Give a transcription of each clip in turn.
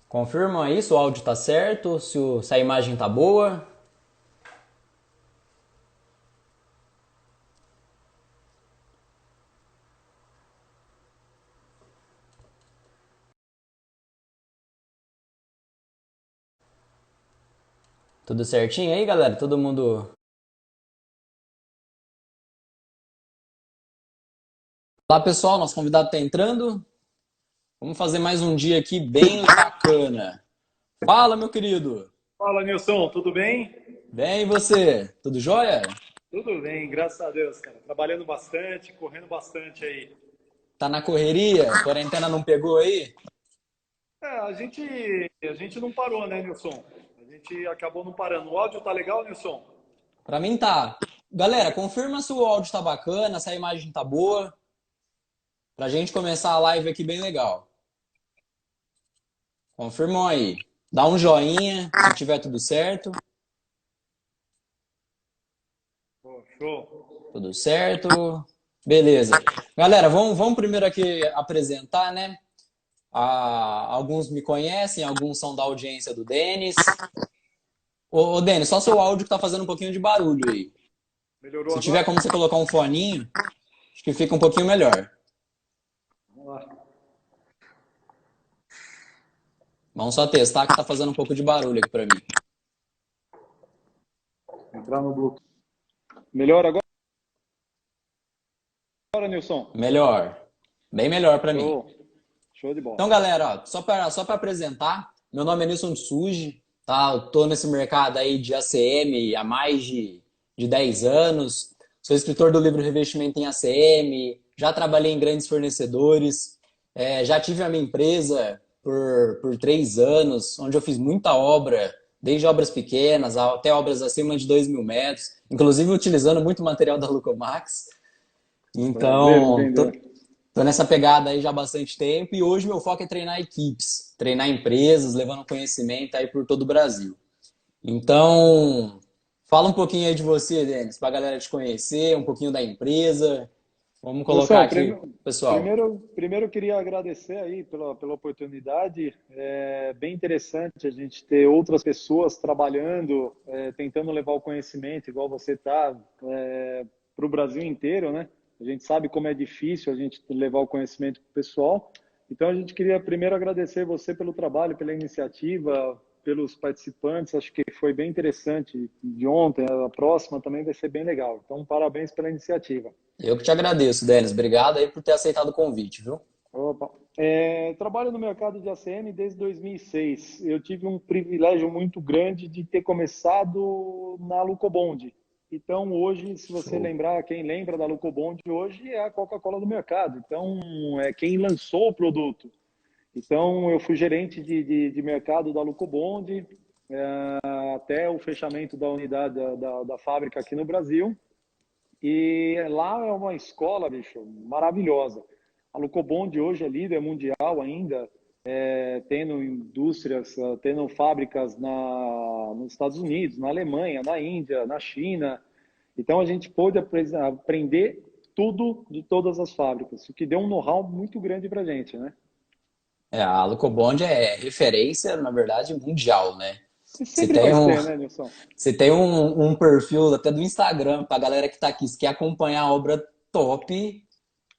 Confirma aí se o áudio tá certo, se a imagem tá boa. Tudo certinho aí, galera? Todo mundo. Olá, pessoal. Nosso convidado tá entrando. Vamos fazer mais um dia aqui bem bacana. Fala, meu querido. Fala, Nilson, tudo bem? Bem, e você? Tudo jóia? Tudo bem, graças a Deus, cara. Trabalhando bastante, correndo bastante aí. Tá na correria? Quarentena não pegou aí? A gente não parou, né, Nilson? A gente acabou não parando. O áudio tá legal, Nilson? Pra mim tá. Galera, confirma se o áudio tá bacana, se a imagem tá boa, pra gente começar a live aqui bem legal. Confirmou aí. Dá um joinha se tiver tudo certo. Pô, show. Tudo certo? Beleza. Galera, vamos primeiro aqui apresentar, né? Alguns me conhecem, alguns são da audiência do Denis. Ô, Denis, só seu áudio que tá fazendo um pouquinho de barulho aí. Melhorou Se tiver agora? como você colocar um foninho, acho que fica um pouquinho melhor. Vamos lá. Vamos só testar que tá fazendo um pouco de barulho aqui pra mim. Entrar no Bluetooth. Melhor agora, Nilson? Melhor. Bem melhor pra mim. Show. Show de bola. Então, galera, ó, só para apresentar, meu nome é Nilson Tsuji, tá? Eu tô nesse mercado aí de ACM há mais de 10 anos. Sou escritor do livro Revestimento em ACM, já trabalhei em grandes fornecedores, já tive a minha empresa por 3 anos, onde eu fiz muita obra, desde obras pequenas até obras acima de 2.000 metros, inclusive utilizando muito material da Lucomax. Prazer em Então, entender. tô nessa pegada aí já há bastante tempo e hoje meu foco é treinar equipes, treinar empresas, levando conhecimento aí por todo o Brasil. Então, fala um pouquinho aí de você, Denis, para a galera te conhecer, um pouquinho da empresa. Vamos colocar Nilson, aqui, pessoal. primeiro eu queria agradecer aí pela oportunidade. É bem interessante a gente ter outras pessoas trabalhando, tentando levar o conhecimento, igual você está, para o Brasil inteiro, né? A gente sabe como é difícil a gente levar o conhecimento para o pessoal. Então a gente queria primeiro agradecer você pelo trabalho, pela iniciativa, pelos participantes. Acho que foi bem interessante de ontem. A próxima também vai ser bem legal. Então parabéns pela iniciativa. Eu que te agradeço, Denis. Obrigado aí por ter aceitado o convite, viu? Opa. Trabalho no mercado de ACM desde 2006. Eu tive um privilégio muito grande de ter começado na Lucobond. Então, hoje, se você Show. lembrar, quem lembra da Lucobond hoje é a Coca-Cola do mercado. Então, é quem lançou o produto. Então, eu fui gerente de mercado da Lucobond até o fechamento da unidade da fábrica aqui no Brasil. E lá é uma escola, bicho, maravilhosa. A Lucobond hoje é líder mundial ainda, tendo indústrias, tendo fábricas nos Estados Unidos, na Alemanha, na Índia, na China. Então a gente pôde aprender tudo de todas as fábricas, o que deu um know-how muito grande para a gente, né? A Lucobond é referência, na verdade, mundial, né? E Se sempre tem vai um, ser, né, Nilson? Você tem um perfil até do Instagram para a galera que está aqui, se quer acompanhar a obra top,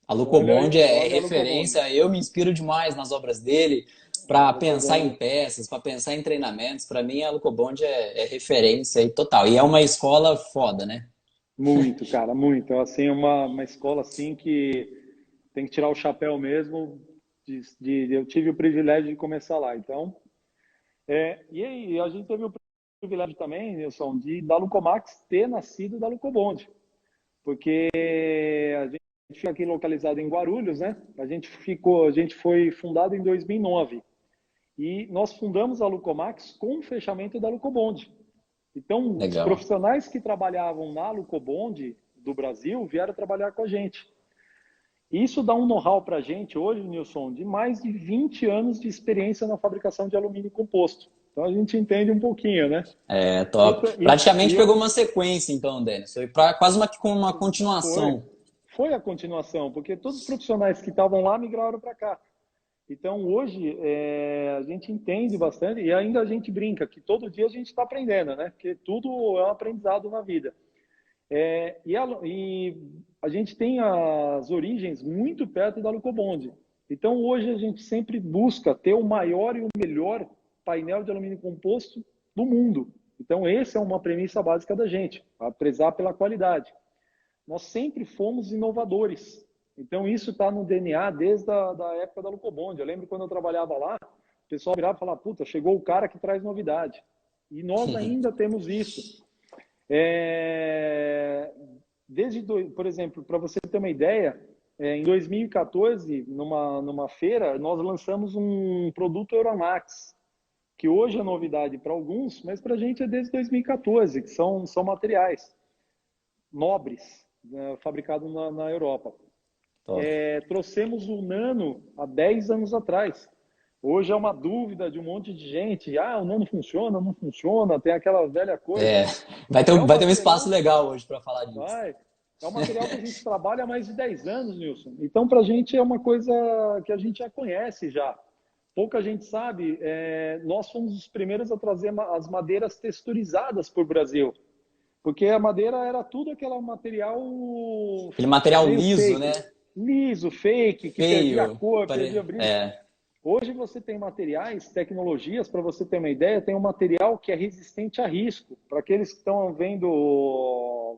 a Olha Lucobond aí, é olha a Lucobond. referência. Eu me inspiro demais nas obras dele para A pensar em Lucobond. peças, para pensar em treinamentos. Para mim, a Lucobond é referência aí total. E é uma escola foda, né? Muito, cara, muito. Assim, uma escola assim que tem que tirar o chapéu mesmo. Eu tive o privilégio de começar lá. Então, e aí, a gente teve o privilégio também, Nilson, da Lucomax ter nascido da Lucobond, porque a gente fica aqui localizado em Guarulhos, né? A gente foi fundado em 2009 e nós fundamos a Lucomax com o fechamento da Lucobond. Então, os Legal. profissionais que trabalhavam na Lucobond do Brasil vieram trabalhar com a gente. Isso dá um know-how para a gente hoje, Nilson, de mais de 20 anos de experiência na fabricação de alumínio composto. Então a gente entende um pouquinho, né? É top. Outra, Praticamente pegou uma sequência, então, Denis. Foi quase uma foi, continuação. foi a continuação, porque todos os profissionais que estavam lá migraram para cá. Então, hoje, a gente entende bastante e ainda a gente brinca que todo dia a gente está aprendendo, né? Porque tudo é um aprendizado na vida. E a gente tem as origens muito perto da Lucobond. Então, hoje a gente sempre busca ter o maior e o melhor painel de alumínio composto do mundo. Então, essa é uma premissa básica da gente, a prezar pela qualidade. Nós sempre fomos inovadores. Então, isso está no DNA desde a da época da Lucobond. Eu lembro quando eu trabalhava lá, o pessoal virava e falava, puta, chegou o cara que traz novidade. E nós ainda temos isso. Por exemplo, para você ter uma ideia, em 2014, numa feira, nós lançamos um produto Euramax, que hoje é novidade para alguns, mas para a gente é desde 2014, que são materiais nobres, né, fabricados na Europa. Top. Trouxemos o Nano há 10 anos atrás. Hoje é uma dúvida de um monte de gente. Ah, o Nano funciona, não funciona, tem aquela velha coisa. É, vai ter, É um vai ter um espaço material, legal hoje para falar disso. vai, é um material que a gente trabalha há mais de 10 anos, Nilson. Então, para a gente é uma coisa que a gente já conhece já. Pouca gente sabe, nós fomos os primeiros a trazer as madeiras texturizadas para o Brasil. Porque a madeira era tudo aquele material Aquele material meio liso, né? fake. Liso, fake, que perdia a Feio. cor, perdia brilho. É, Hoje você tem materiais, tecnologias, para você ter uma ideia, tem um material que é resistente a risco. Para aqueles que estão vendo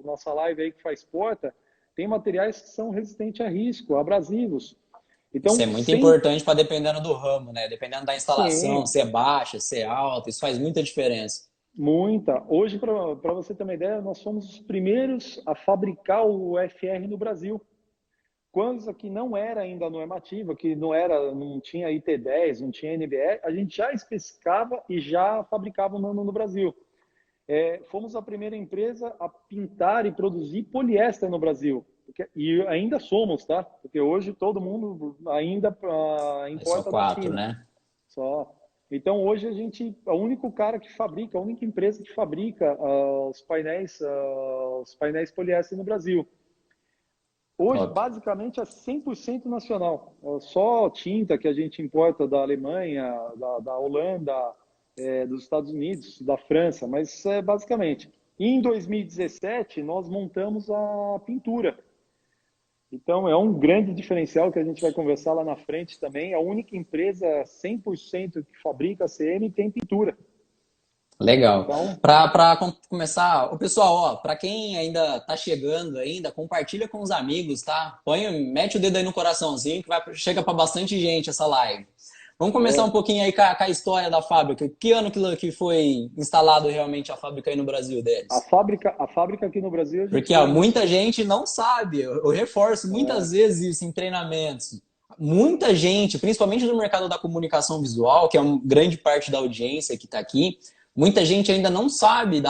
nossa live aí que faz porta, tem materiais que são resistentes a risco, abrasivos. isso é Então, muito sem, importante para dependendo do ramo, né? Dependendo da instalação, sim, se é baixa, se é alta, isso faz muita diferença. muita. Hoje, para você ter uma ideia, nós somos os primeiros a fabricar o FR no Brasil. Coisa que não era ainda normativa, que não tinha IT10, não tinha NBR, a gente já especificava e já fabricava o Nano no Brasil. Fomos a primeira empresa a pintar e produzir poliéster no Brasil. E ainda somos, tá? Porque hoje todo mundo ainda É só importa da quatro, China. né? Só. Então hoje a gente é o único cara que fabrica, a única empresa que fabrica os painéis poliéster no Brasil. Hoje, Top. basicamente, é 100% nacional. É só tinta que a gente importa da Alemanha, da Holanda, dos Estados Unidos, da França, mas é basicamente. E em 2017, nós montamos a pintura. Então, é um grande diferencial que a gente vai conversar lá na frente também. A única empresa 100% que fabrica ACM tem pintura. Legal. Então, Para começar, o pessoal, ó, para quem ainda tá chegando ainda, compartilha com os amigos, tá? Mete o dedo aí no coraçãozinho que chega para bastante gente essa live. Vamos começar um pouquinho aí com a história da fábrica. Que ano que foi instalado realmente a fábrica aí no Brasil a deles? fábrica, a fábrica aqui no Brasil, a gente Porque ó, veio em... muita gente não sabe. Eu reforço muitas vezes isso em treinamentos. Muita gente, principalmente no mercado da comunicação visual, que é uma grande parte da audiência que está aqui, muita gente ainda não sabe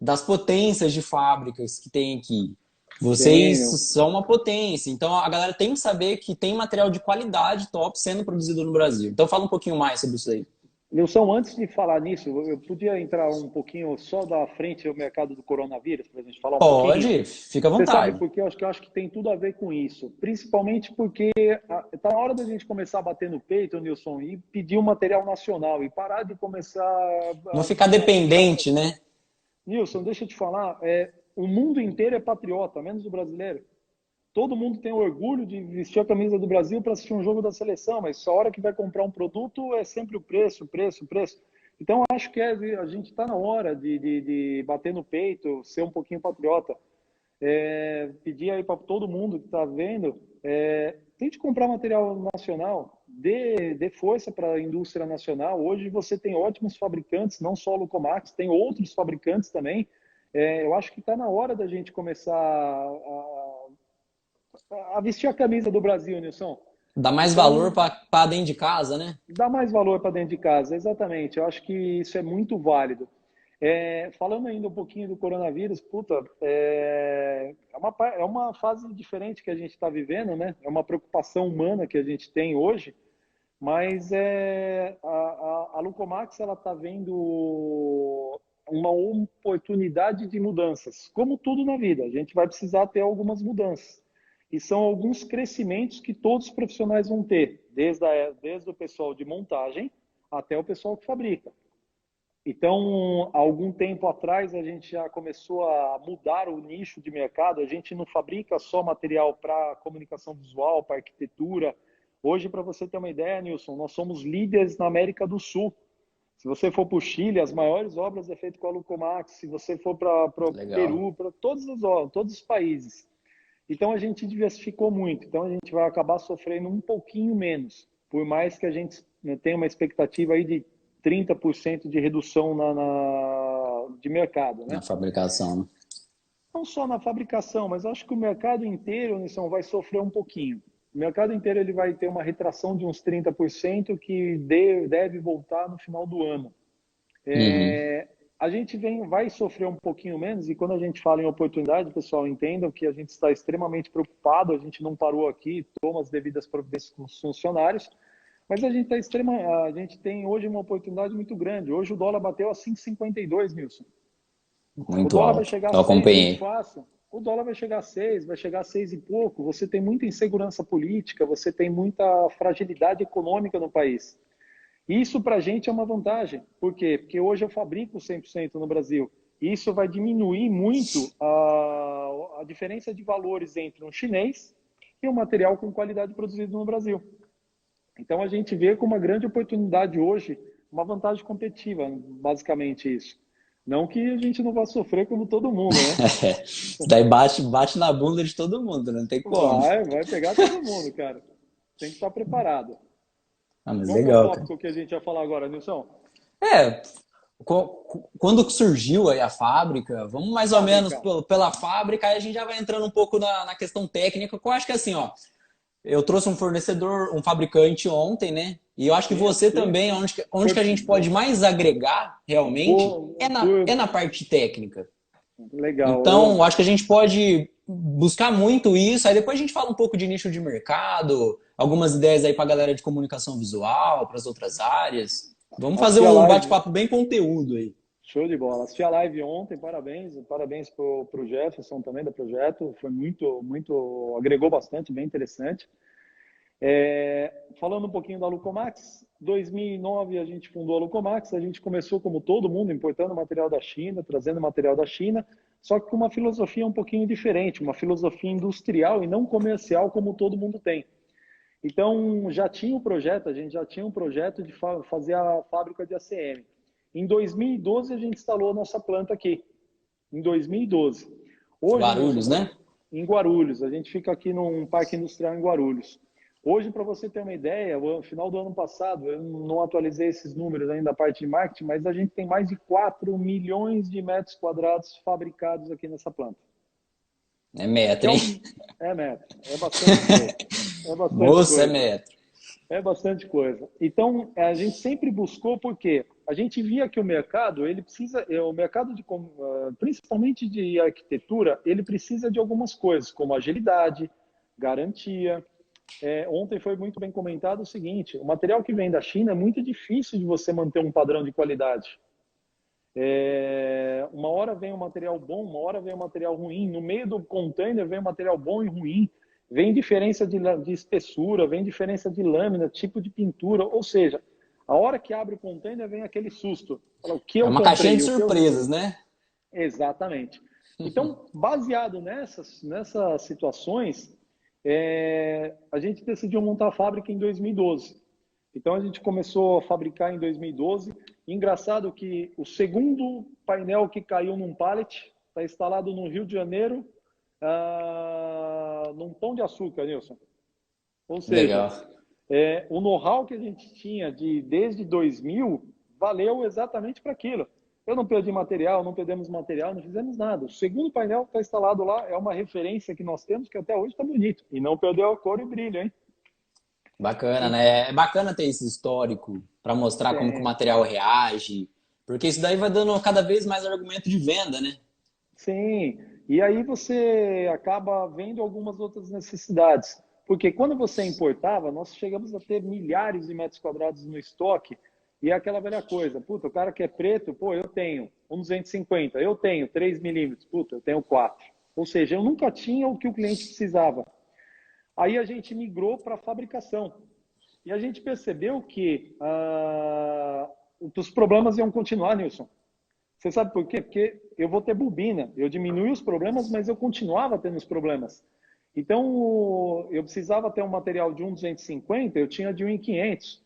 das potências de fábricas que tem aqui. Vocês Tem, são uma potência, então a galera tem que saber que tem material de qualidade top sendo produzido no Brasil. Então fala um pouquinho mais sobre isso aí. Nilson, antes de falar nisso, eu podia entrar um pouquinho só da frente ao mercado do coronavírus, para a gente falar um pouquinho? Pode, fica à Você sabe vontade. por quê? Eu acho que tem tudo a ver com isso. Principalmente porque está na hora da gente começar a bater no peito, Nilson, e pedir um material nacional e parar de começar Não ficar a puxar para... dependente, né? Nilson, deixa eu te falar, o mundo inteiro é patriota, menos o brasileiro. Todo mundo tem orgulho de vestir a camisa do Brasil para assistir um jogo da seleção, mas a hora que vai comprar um produto é sempre o preço, preço, preço. Então, acho que a gente está na hora de bater no peito, ser um pouquinho patriota. Pedir aí para todo mundo que está vendo, tente comprar material nacional, dê força para a indústria nacional. Hoje você tem ótimos fabricantes, não só a Lucomax, tem outros fabricantes também. Eu acho que está na hora da gente começar a vestir a camisa do Brasil, Nilson. Dá mais valor Então, para dentro de casa, né? dá mais valor para dentro de casa, exatamente. Eu acho que isso é muito válido. Falando ainda um pouquinho do coronavírus, puta, é uma fase diferente que a gente está vivendo, né? É uma preocupação humana que a gente tem hoje, mas a Lucomax ela está vendo uma oportunidade de mudanças, como tudo na vida. A gente vai precisar ter algumas mudanças. E são alguns crescimentos que todos os profissionais vão ter, desde o pessoal de montagem até o pessoal que fabrica. Então, há algum tempo atrás, a gente já começou a mudar o nicho de mercado. A gente não fabrica só material para comunicação visual, para arquitetura. Hoje, para você ter uma ideia, Nilson, nós somos líderes na América do Sul. Se você for para o Chile, as maiores obras é feito com a Lucomax. Se você for para o Legal. Peru, para todos os países. Então, a gente diversificou muito. Então, a gente vai acabar sofrendo um pouquinho menos. Por mais que a gente tenha uma expectativa aí de 30% de redução de mercado, Na né? fabricação, né? Não só na fabricação, mas acho que o mercado inteiro, Nilson, vai sofrer um pouquinho. O mercado inteiro ele vai ter uma retração de uns 30% que deve voltar no final do ano. Uhum. A gente vai sofrer um pouquinho menos, e quando a gente fala em oportunidade, pessoal, entendam que a gente está extremamente preocupado, a gente não parou aqui, toma as devidas providências com os funcionários, mas a gente tem hoje uma oportunidade muito grande. Hoje o dólar bateu a 5,52, Nilson. O Muito dólar vai alto. chegar a Eu 6 muito acompanhei. fácil. O dólar vai chegar a 6, vai chegar a 6 e pouco. Você tem muita insegurança política, você tem muita fragilidade econômica no país. Isso para a gente é uma vantagem. Por quê? Porque hoje eu fabrico 100% no Brasil. Isso vai diminuir muito a diferença de valores entre um chinês e um material com qualidade produzido no Brasil. Então a gente vê como uma grande oportunidade hoje, uma vantagem competitiva, basicamente isso. Não que a gente não vá sofrer como todo mundo, né? Isso daí bate na bunda de todo mundo, não tem como. Vai pegar todo mundo, cara. Tem que estar preparado. Ah, mas Qual que é o legal, cara. tópico que a gente vai falar agora, Nilson? É, quando surgiu aí a fábrica, vamos mais ou menos Fábrica. pela fábrica, aí a gente já vai entrando um pouco na questão técnica, que eu acho que assim, ó, eu trouxe um fornecedor, um fabricante ontem, né? E eu acho que Sim, você assisti. também, onde que a gente pode mais agregar realmente é na parte técnica. Legal. Então, eu acho que a gente pode buscar muito isso, aí depois a gente fala um pouco de nicho de mercado, algumas ideias aí para a galera de comunicação visual, para as outras áreas. Vamos fazer Assisti a um live. bate-papo bem conteúdo aí. Show de bola. Assisti a live ontem, parabéns. Parabéns pro Jefferson também do projeto. Foi muito, agregou bastante, bem interessante. Falando um pouquinho da Lucomax, 2009 a gente fundou a Lucomax, a gente começou como todo mundo, importando material da China, trazendo material da China, só que com uma filosofia um pouquinho diferente, uma filosofia industrial e não comercial como todo mundo tem. Então, já tinha o projeto, a gente já tinha um projeto de fazer a fábrica de ACM. Em 2012, a gente instalou a nossa planta aqui, em 2012. Hoje, Nilson, Guarulhos, né? em Guarulhos, a gente fica aqui num parque industrial em Guarulhos. Hoje, para você ter uma ideia, no final do ano passado, eu não atualizei esses números ainda da parte de marketing, mas a gente tem mais de 4 milhões de metros quadrados fabricados aqui nessa planta. É Que metro, é, hein? é metro, é bastante coisa. É bastante Moço, é coisa. metro. É bastante coisa. Então, a gente sempre buscou, porque a gente via que o mercado, ele precisa, o mercado principalmente de arquitetura, ele precisa de algumas coisas, como agilidade, garantia. Ontem foi muito bem comentado o seguinte: o material que vem da China é muito difícil de você manter um padrão de qualidade. Uma hora vem um material bom, uma hora vem um material ruim. No meio do container vem um material bom e ruim. Vem diferença de espessura, vem diferença de lâmina, tipo de pintura. Ou seja, a hora que abre o container vem aquele susto. Fala, o que É eu uma caixinha de comprei, o que eu não surpresas, comprei. né? Exatamente. Então, baseado nessas situações, a gente decidiu montar a fábrica em 2012. Então, a gente começou a fabricar em 2012. Engraçado que o segundo painel que caiu num pallet está instalado no Rio de Janeiro, num Pão de Açúcar, Nilson. Ou seja, Legal. o know-how que a gente tinha desde 2000 valeu exatamente para aquilo. Eu não perdi material, não perdemos material, não fizemos nada. O segundo painel que está instalado lá é uma referência que nós temos, que até hoje está bonito. E não perdeu a cor e brilho, hein? Bacana, né? É bacana ter esse histórico para mostrar como que o Tem. material reage, porque isso daí vai dando cada vez mais argumento de venda, né? Sim, e aí você acaba vendo algumas outras necessidades. Porque quando você importava, nós chegamos a ter milhares de metros quadrados no estoque, e é aquela velha coisa, puta, o cara que é preto, pô, eu tenho um 250, eu tenho 3 milímetros, puta, eu tenho 4. Ou seja, eu nunca tinha o que o cliente precisava. Aí a gente migrou para a fabricação. E a gente percebeu que os problemas iam continuar, Nilson. Você sabe por quê? Porque eu vou ter bobina. Eu diminui os problemas, mas eu continuava tendo os problemas. Então, eu precisava ter um material de 1,250, eu tinha de 1,500.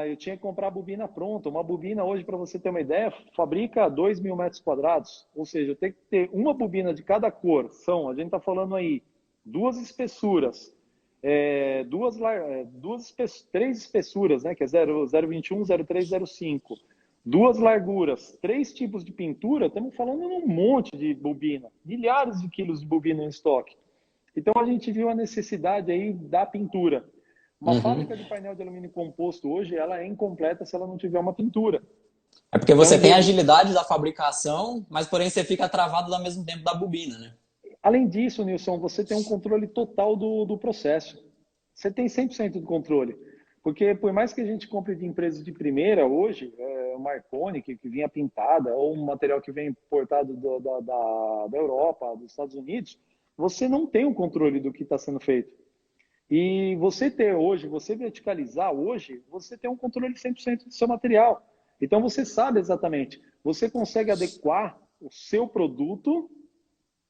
Eu tinha que comprar a bobina pronta. Uma bobina hoje, para você ter uma ideia, fabrica 2.000 metros quadrados. Ou seja, eu tenho que ter uma bobina de cada cor. A gente está falando aí, duas espessuras, três espessuras, né? Que é 0,21, 0,3, 0,5. Duas larguras, três tipos de pintura. Estamos falando de um monte de bobina. Milhares de quilos de bobina em estoque. Então, a gente viu a necessidade aí da pintura. Uma Uhum. fábrica de painel de alumínio composto hoje, ela é incompleta se ela não tiver uma pintura. É porque Então, você tem a agilidade da fabricação, mas porém você fica travado ao mesmo tempo da bobina, né? além disso, Nilson, você tem um controle total do processo. Você tem 100% do controle. Porque por mais que a gente compre de empresas de primeira hoje, o Marconi, que vinha pintada, ou um material que vem importado da Europa, dos Estados Unidos, você não tem o controle do que está sendo feito. E você verticalizar hoje, você tem um controle de 100% do seu material. Então você sabe exatamente, você consegue adequar o seu produto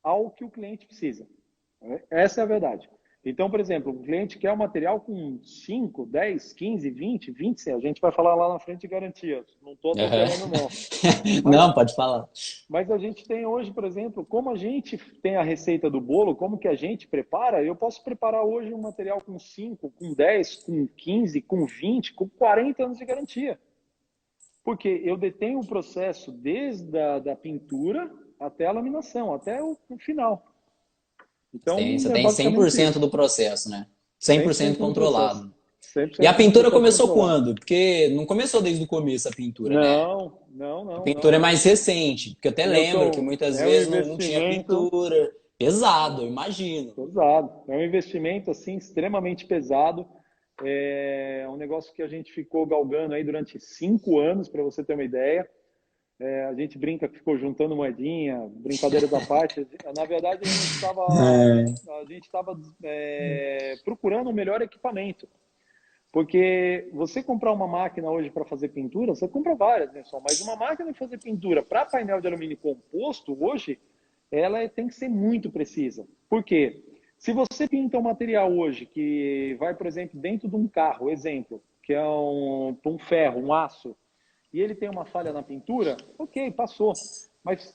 ao que o cliente precisa. Essa é a verdade. Então, por exemplo, o cliente quer um material com 5, 10, 15, 20, 26. A gente vai falar lá na frente de garantia. Não estou atropelando, não. Uhum. Mas Não, pode falar. Mas a gente tem hoje, por exemplo, como a gente tem a receita do bolo, como que a gente prepara, eu posso preparar hoje um material com 5, com 10, com 15, com 20, com 40 anos de garantia. Porque eu detenho o processo desde da pintura até a laminação, até o final. Sim, Então, você é tem basicamente 100% isso. do processo, né? 100% 100% do processo. controlado. E a 100% do pintura processo começou controlado. quando? Porque não começou desde o começo a pintura, né? Não, não, A não, não, pintura é não. mais recente, porque eu até lembro que Nilson, muitas é um vezes não tinha investimento. pintura. Pesado, eu imagino. Pesado. É um investimento assim extremamente pesado. É um negócio que a gente ficou galgando aí durante 5 anos, para você ter uma ideia. A gente brinca que ficou juntando moedinha, brincadeiras à parte. Na verdade, a gente estava procurando o melhor equipamento. Porque você comprar uma máquina hoje para fazer pintura, você compra várias, né, só? Mas uma máquina de fazer pintura para painel de alumínio composto, hoje, ela tem que ser muito precisa. Por quê? Se você pinta um material hoje que vai, por exemplo, dentro de um carro, exemplo, que é um ferro, um aço, e ele tem uma falha na pintura, ok, passou. Mas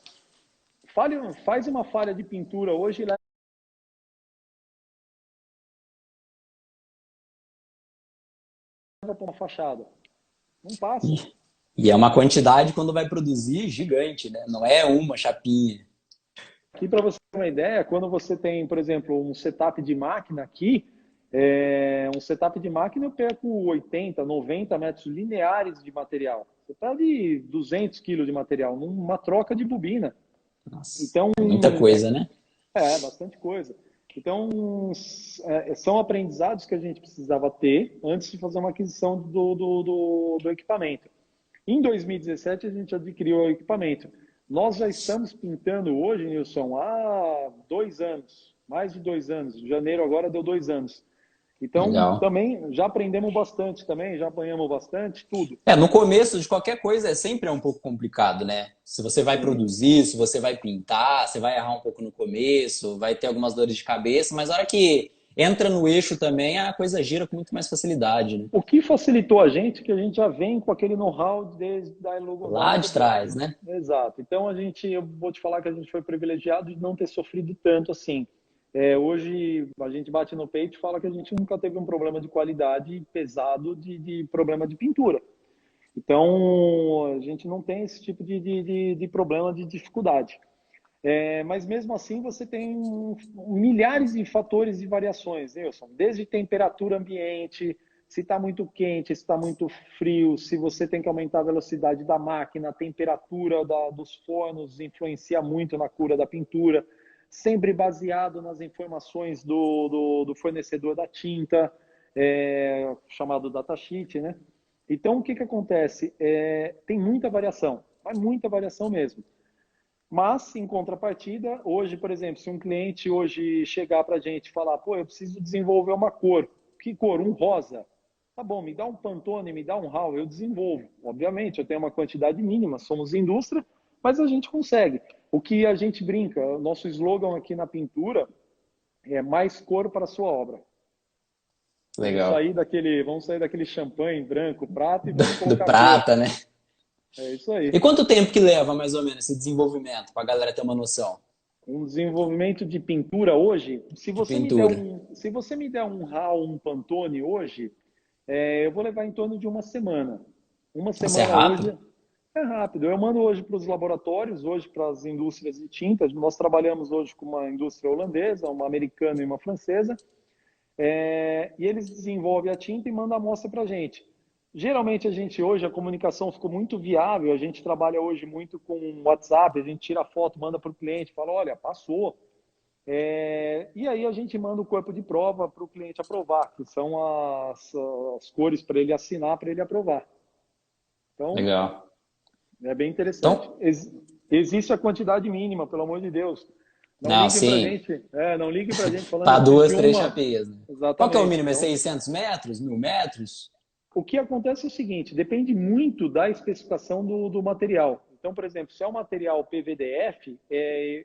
faz uma falha de pintura hoje e leva para uma fachada. Não passa. E é uma quantidade, quando vai produzir, gigante, né? Não é uma chapinha. Aqui, para você ter uma ideia, quando você tem, por exemplo, um setup de máquina aqui, um setup de máquina eu perco 80, 90 metros lineares de material. Você está de 200 quilos de material, numa troca de bobina. Nossa, Então, é muita coisa, né? bastante coisa. Então, são aprendizados que a gente precisava ter antes de fazer uma aquisição do equipamento. Em 2017, a gente adquiriu o equipamento. Nós já estamos pintando hoje, Nilson, há 2 anos, mais de 2 anos. Em janeiro agora deu 2 anos. Então, Legal. também já aprendemos bastante também, já apanhamos bastante, tudo. É, no começo de qualquer coisa é sempre um pouco complicado, né? Se você vai Sim. produzir, se você vai pintar, você vai errar um pouco no começo, vai ter algumas dores de cabeça, mas a hora que entra no eixo também, a coisa gira com muito mais facilidade, né? O que facilitou a gente, que a gente já vem com aquele know-how desde da Lá de Logobond. trás, né? Exato. Então, eu vou te falar que a gente foi privilegiado de não ter sofrido tanto assim. Hoje, a gente bate no peito e fala que a gente nunca teve um problema de qualidade pesado de problema de pintura. Então, a gente não tem esse tipo de problema de dificuldade. Mas mesmo assim, você tem milhares de fatores e variações, Nilson. Desde temperatura ambiente, se está muito quente, se está muito frio, se você tem que aumentar a velocidade da máquina, a temperatura dos fornos influencia muito na cura da pintura, sempre baseado nas informações do fornecedor da tinta, chamado datasheet, né? Então, o que acontece? Tem muita variação, mas muita variação mesmo. Mas, em contrapartida, hoje, por exemplo, se um cliente hoje chegar para a gente e falar, pô, eu preciso desenvolver uma cor. Que cor? Um rosa. Tá bom, me dá um Pantone, me dá um RAL, eu desenvolvo. Obviamente, eu tenho uma quantidade mínima, somos indústria, mas a gente consegue. O que a gente brinca, o nosso slogan aqui na pintura é mais cor para a sua obra. Legal. Vamos sair daquele champanhe branco, prata e vamos Do colocar cor. prata, né? É isso aí. E quanto tempo que leva, mais ou menos, esse desenvolvimento, para a galera ter uma noção Um desenvolvimento de pintura hoje, de pintura? se você me der um RAL, um Pantone hoje, eu vou levar em torno de uma semana. Uma Nossa, é semana rápido? hoje é rápido. Eu mando hoje para os laboratórios, hoje para as indústrias de tintas. Nós trabalhamos hoje com uma indústria holandesa, uma americana e uma francesa. E eles desenvolvem a tinta e mandam a amostra para a gente. Geralmente a gente hoje, a comunicação ficou muito viável, a gente trabalha hoje muito com WhatsApp, a gente tira a foto, manda para o cliente, fala, olha, passou. E aí a gente manda o corpo de prova para o cliente aprovar, que são as cores para ele assinar, para ele aprovar. Então, Legal. é bem interessante. Então, Existe a quantidade mínima, pelo amor de Deus. Não não, liguem para sim, gente, não liguem para gente falando para eu preciso de duas, três uma. chapeias, né? Qual que é o Exatamente. mínimo? É Então, 600 metros? 1000 metros? o que acontece é o seguinte, depende muito da especificação do material. Então, por exemplo, se é um material PVDF,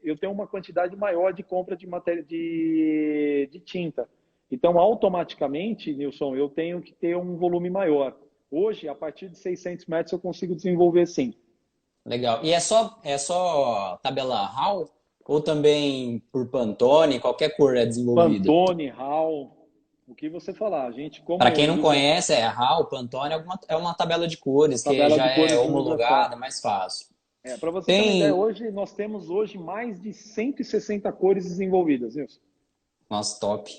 eu tenho uma quantidade maior de compra de matéria de tinta. Então, automaticamente, Nilson, eu tenho que ter um volume maior. Hoje, a partir de 600 metros, eu consigo desenvolver sim. Legal. E é só tabela RAW? Ou também por Pantone? Qualquer cor é desenvolvida? Pantone, RAL, o que você falar. A gente, Para como quem não indústria, conhece, é RAW, Pantone é uma tabela de cores que tabela já de é cores de iluminação. homologada, é mais fácil. Para você ter uma ideia, Tem. hoje nós temos hoje mais de 160 cores desenvolvidas, Nilson. Nossa, top.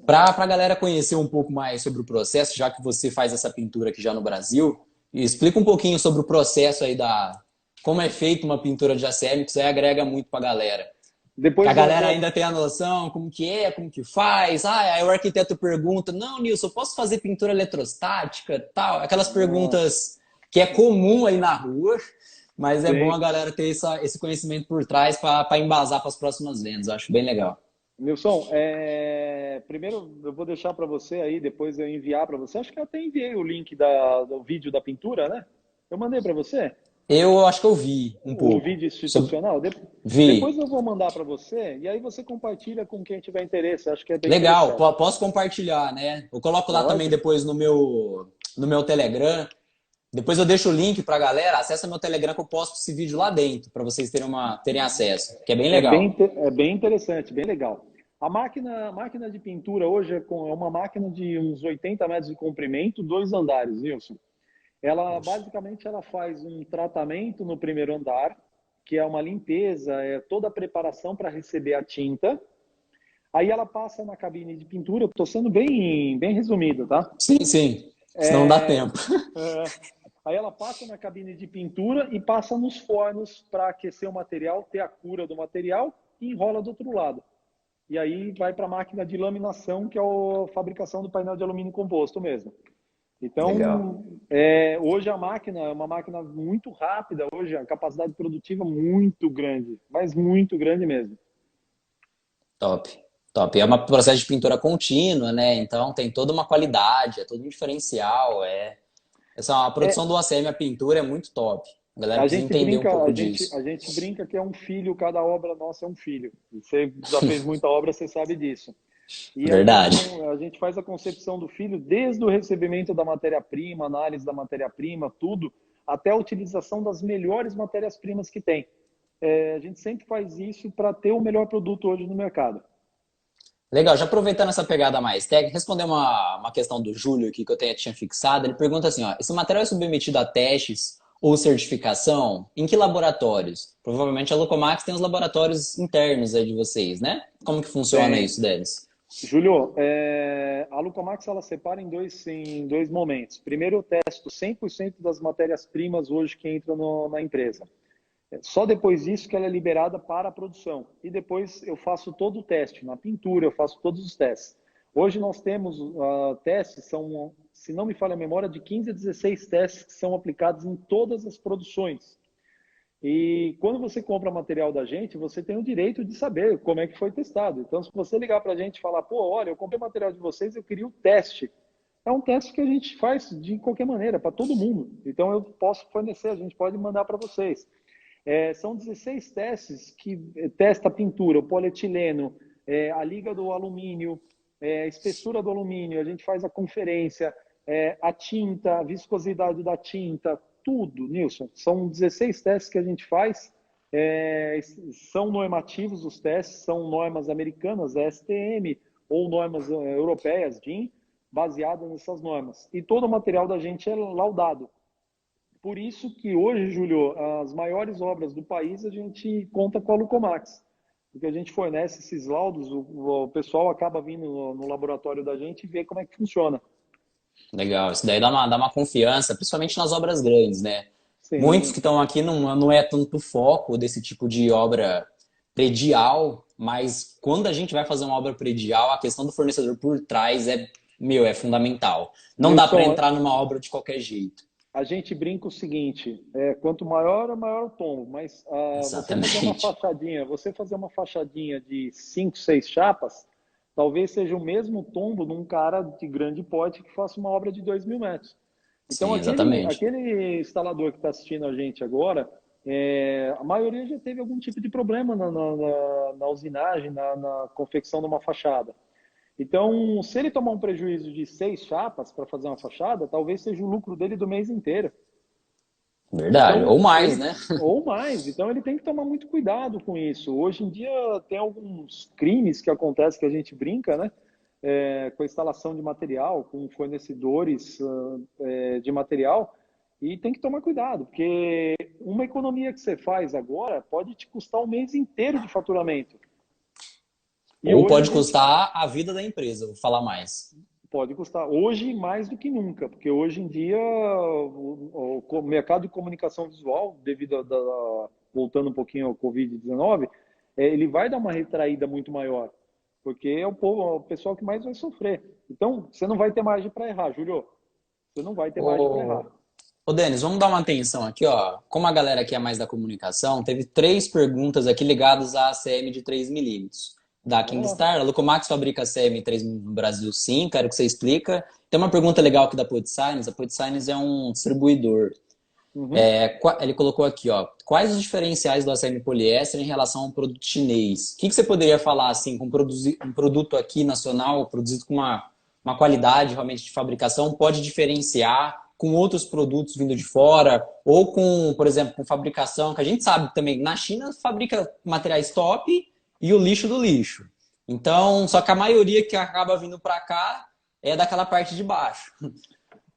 Para a galera conhecer um pouco mais sobre o processo, já que você faz essa pintura aqui já no Brasil, explica um pouquinho sobre o processo aí como é feita uma pintura de ACM, que isso aí agrega muito para a galera. Que a Depois eu galera vou. ainda tem a noção como que faz. Aí o arquiteto pergunta, não, Nilson, eu posso fazer pintura eletrostática, tal? Aquelas Não, perguntas que é comum aí na rua, mas é bom a sim. galera ter esse conhecimento por trás para embasar para as próximas vendas. Eu acho bem legal. Nilson, primeiro eu vou deixar para você aí, depois eu enviar para você. Acho que eu até enviei o link do vídeo da pintura, né? Eu mandei para você Eu acho que eu vi um o pouco. vídeo institucional. Depois Vi. eu vou mandar para você e aí você compartilha com quem tiver interesse. Acho que é bem Legal, interessante. posso compartilhar, né? Eu coloco lá também Pode? depois no meu Telegram. Depois eu deixo o link pra galera, acessa meu Telegram que eu posto esse vídeo lá dentro para vocês terem acesso, que é bem legal. É bem interessante, bem legal. A máquina de pintura hoje é uma máquina de uns 80 metros de comprimento, dois andares, Nilson. Ela basicamente ela faz um tratamento no primeiro andar, que é uma limpeza, é toda a preparação para receber a tinta. Aí ela passa na cabine de pintura, estou sendo bem resumido, tá? Sim, sim. Senão não dá tempo. É, Aí ela passa na cabine de pintura e passa nos fornos para aquecer o material, ter a cura do material e enrola do outro lado. E aí vai para a máquina de laminação, que é a fabricação do painel de alumínio composto mesmo. Legal. Então, hoje a máquina é uma máquina muito rápida, hoje a capacidade produtiva muito grande, mas muito grande mesmo. Top. Top. É um processo de pintura contínua, né? Então tem toda uma qualidade, é todo um diferencial. A É, produção do ACM, a pintura é muito top. A galera a precisa gente entender um brinca, pouco disso. a gente brinca que é um filho, cada obra nossa é um filho. Você já fez muita obra, você sabe disso. E Verdade. a gente faz a concepção do filho desde o recebimento da matéria-prima, análise da matéria-prima, tudo, até a utilização das melhores matérias-primas que tem. A gente sempre faz isso para ter o melhor produto hoje no mercado. Legal, já aproveitando essa pegada mais técnica, responder uma questão do Júlio aqui que eu tinha fixado. Ele pergunta assim, ó, esse material é submetido a testes ou certificação? Em que laboratórios? Provavelmente a Locomax tem os laboratórios internos aí de vocês, né? Como que funciona Tem. isso deles? Júlio, a Lucomax ela separa em dois momentos. Primeiro, eu testo 100% das matérias-primas hoje que entram na empresa. Só depois disso que ela é liberada para a produção. E depois eu faço todo o teste. Na pintura, eu faço todos os testes. Hoje nós temos testes, se não me falha a memória, de 15 a 16 testes que são aplicados em todas as produções. E quando você compra material da gente, você tem o direito de saber como é que foi testado. Então, se você ligar para a gente e falar, pô, olha, eu comprei material de vocês, eu queria o teste. É um teste que a gente faz de qualquer maneira, para todo mundo. Então, eu posso fornecer, a gente pode mandar para vocês. São 16 testes que testa a pintura, o polietileno, a liga do alumínio, a espessura do alumínio, a gente faz a conferência, a tinta, a viscosidade da tinta, tudo, Nilson. São 16 testes que a gente faz, são normativos os testes, são normas americanas, STM, ou normas europeias, DIN, baseadas nessas normas. E todo o material da gente é laudado. Por isso que hoje, Júlio, as maiores obras do país a gente conta com a Lucomax. Porque a gente fornece esses laudos, o pessoal acaba vindo no laboratório da gente e vê como é que funciona. Legal, isso daí dá uma confiança, principalmente nas obras grandes, né? Muitos Sim, que estão aqui não é tanto foco desse tipo de obra predial, mas quando a gente vai fazer uma obra predial, a questão do fornecedor por trás é fundamental. Não dá para Nilson, entrar numa obra de qualquer jeito. a gente brinca o seguinte, quanto maior, maior o tombo, mas Exatamente. você fazer uma fachadinha de 5, 6 chapas, talvez seja o mesmo tombo de um cara de grande porte que faça uma obra de 2.000 metros. Então, Sim, exatamente. aquele instalador que está assistindo a gente agora, a maioria já teve algum tipo de problema na usinagem, na confecção de uma fachada. Então, se ele tomar um prejuízo de 6 chapas para fazer uma fachada, talvez seja o lucro dele do mês inteiro. Verdade. Ou Então, mais, né? ou mais. Então, ele tem que tomar muito cuidado com isso. Hoje em dia, tem alguns crimes que acontecem que a gente brinca, né? Com a instalação de material, com fornecedores de material, e tem que tomar cuidado, porque uma economia que você faz agora pode te custar um mês inteiro de faturamento. E Ou hoje a pode gente custar a vida da empresa, vou falar mais. pode custar hoje mais do que nunca, porque hoje em dia o mercado de comunicação visual, voltando um pouquinho ao Covid-19, ele vai dar uma retraída muito maior, porque é o pessoal que mais vai sofrer. Então, você não vai ter margem para errar, Júlio. Você não vai ter margem para errar. Ô, ô Denis, vamos dar uma atenção aqui, ó. Como a galera aqui é mais da comunicação, teve três perguntas aqui ligadas à ACM de 3 milímetros. Da Vamos lá. Kingstar, a Locomax fabrica ACM 3 no Brasil, sim, quero que você explica. Tem uma pergunta legal aqui da Podsigns. A Podsigns é um distribuidor. Uhum. Ele colocou aqui, ó, quais os diferenciais do ACM poliéster em relação a um produto chinês? O que você poderia falar, assim, com um produto aqui nacional, produzido com uma qualidade realmente de fabricação, pode diferenciar com outros produtos vindo de fora, ou com, por exemplo, com fabricação, que a gente sabe também, na China fabrica materiais top e o lixo do lixo. Então, só que a maioria que acaba vindo para cá é daquela parte de baixo,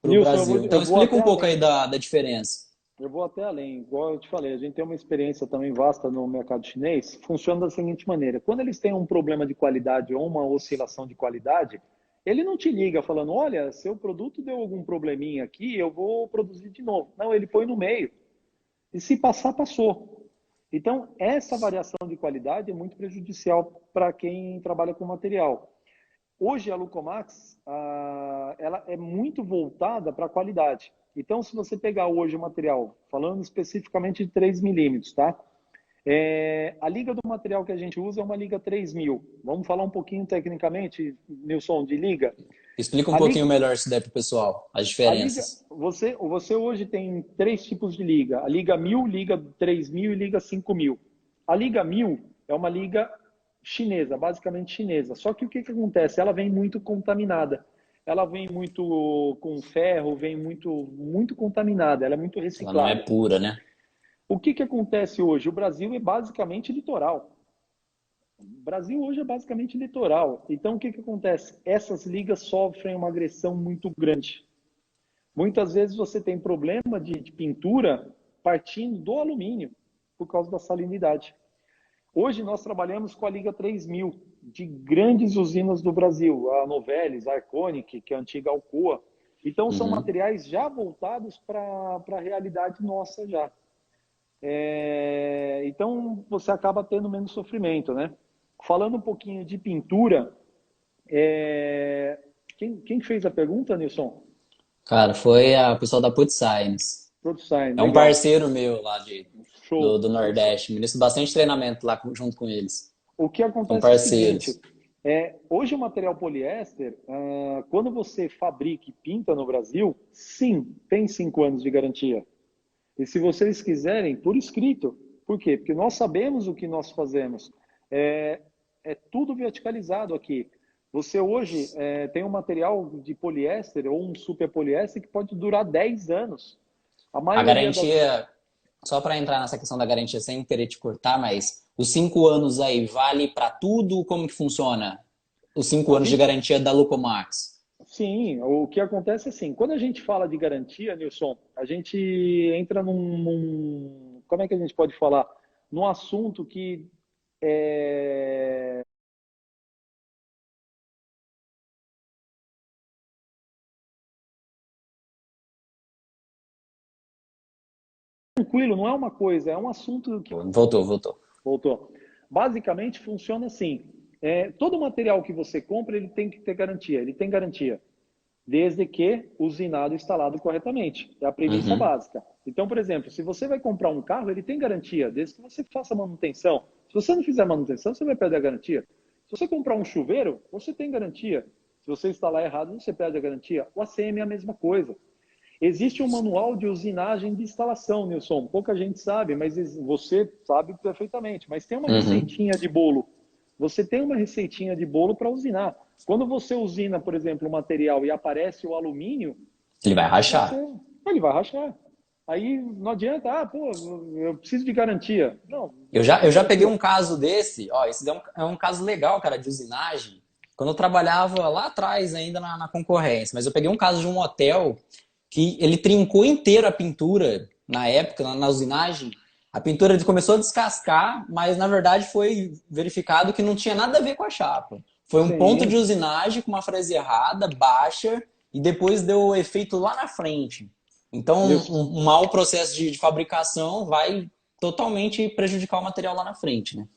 para o Nilson, Brasil. eu Então, vou explica até um pouco aí além. da diferença. Eu vou até além, igual eu te falei, a gente tem uma experiência também vasta no mercado chinês. Funciona da seguinte maneira: quando eles têm um problema de qualidade ou uma oscilação de qualidade, ele não te liga falando, olha, seu produto deu algum probleminha aqui, eu vou produzir de novo. Não, ele põe no meio. E se passar, passou. Então, essa variação de qualidade é muito prejudicial para quem trabalha com material. Hoje a Lucomax, ela é muito voltada para a qualidade. Então, se você pegar hoje o material, falando especificamente de 3 milímetros, tá? A liga do material que a gente usa é uma liga 3000. Vamos falar um pouquinho tecnicamente, Nilson, de liga? Explica um A pouquinho liga, melhor se der para o pessoal, as diferenças. você hoje tem três tipos de liga: a liga 1000, liga 3000 e liga 5000. A liga 1000 é uma liga chinesa, basicamente chinesa. Só que o que acontece? Ela vem muito contaminada. Ela vem muito com ferro, vem muito contaminada, ela é muito Ela não é reciclada. pura, né? O que acontece hoje? O Brasil é basicamente litoral. O Brasil hoje é basicamente litoral. Então, o que acontece? Essas ligas sofrem uma agressão muito grande. Muitas vezes você tem problema de pintura partindo do alumínio, por causa da salinidade. Hoje nós trabalhamos com a Liga 3000, de grandes usinas do Brasil, a Novelis, a Arconic, que é a antiga Alcoa. Então são Uhum. materiais já voltados para a realidade nossa já. Então você acaba tendo menos sofrimento, né? Falando um pouquinho de pintura, quem fez a pergunta, Nilson? Cara, foi a pessoa da Put Science. ProDesign, É um legal. parceiro meu lá de. Show. do Nordeste. Ministro bastante treinamento lá junto com eles. O que São acontece é o seguinte, parceiros. hoje o material poliéster, quando você fabrica e pinta no Brasil, sim, tem 5 anos de garantia. E se vocês quiserem, por escrito. Por quê? Porque nós sabemos o que nós fazemos. É, é tudo verticalizado aqui. Você hoje tem um material de poliéster ou um super poliéster que pode durar 10 anos. A A maioria das... garantia, só para entrar nessa questão da garantia sem querer te cortar, mas os 5 anos aí vale para tudo? Como que funciona? Os cinco Os anos de cinco... garantia da Lucomax? Sim, o que acontece é assim, quando a gente fala de garantia, Nilson, a gente entra como é que a gente pode falar? Num assunto que é tranquilo, não é uma coisa, é um assunto que Voltou, voltou. voltou. Basicamente funciona assim, todo material que você compra, ele tem que ter garantia, ele tem garantia. Desde que usinado e instalado corretamente. É a premissa Uhum. básica. Então, por exemplo, se você vai comprar um carro, ele tem garantia, desde que você faça manutenção. Se você não fizer manutenção, você vai perder a garantia. Se você comprar um chuveiro, você tem garantia. Se você instalar errado, você perde a garantia. O ACM é a mesma coisa. Existe um manual de usinagem de instalação, Nilson. Pouca gente sabe, mas você sabe perfeitamente. Mas tem uma Uhum. receitinha de bolo. Você tem uma receitinha de bolo para usinar. Quando você usina, por exemplo, o material e aparece o alumínio, Ele vai você, rachar. ele vai rachar. Aí não adianta, pô, eu preciso de garantia. Não, Eu não já, tem eu já peguei garantia. um caso desse, ó, esse é um caso legal, cara, de usinagem. Quando eu trabalhava lá atrás, ainda na concorrência, mas eu peguei um caso de um hotel que ele trincou inteiro a pintura na época, na usinagem. A pintura começou a descascar, mas na verdade foi verificado que não tinha nada a ver com a chapa. Foi um ponto de Sim. usinagem com uma frase errada, baixa, e depois deu o efeito lá na frente. Então, Nilson, um mau processo de fabricação vai totalmente prejudicar o material lá na frente, né?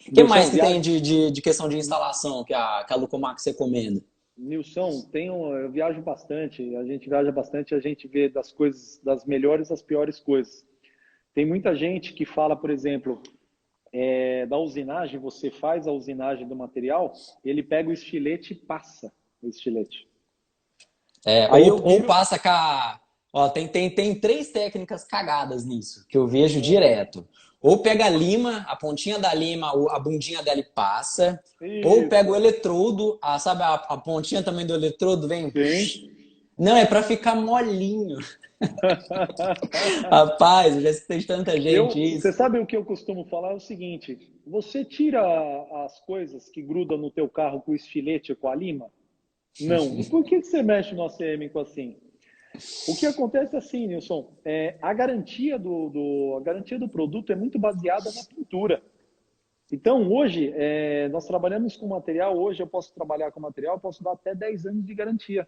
O que mais Nilson, que tem de questão de instalação que a Lucomax recomenda? Nilson, eu viajo bastante, a gente viaja bastante, a gente vê das coisas, das melhores às piores coisas. Tem muita gente que fala, por exemplo, da usinagem, você faz a usinagem do material, ele pega o estilete e passa o estilete. É, Aí eu ou viro. passa com a. Ó, tem três técnicas cagadas nisso, que eu vejo direto. Ou pega a lima, a pontinha da lima, a bundinha dela e passa. Ou pega o Isso, eletrodo, sabe a pontinha também do eletrodo vem. sim. Não, é para ficar molinho. Rapaz, eu já escutei de tanta gente Você isso. sabe o que eu costumo falar? É o seguinte: você tira as coisas que grudam no teu carro com o estilete ou com a lima? Não. E por que você mexe no ACM com assim? O que acontece é assim, Nilson, a garantia do produto é muito baseada na pintura. Então, hoje, nós trabalhamos com material, hoje eu posso trabalhar com material, eu posso dar até 10 anos de garantia.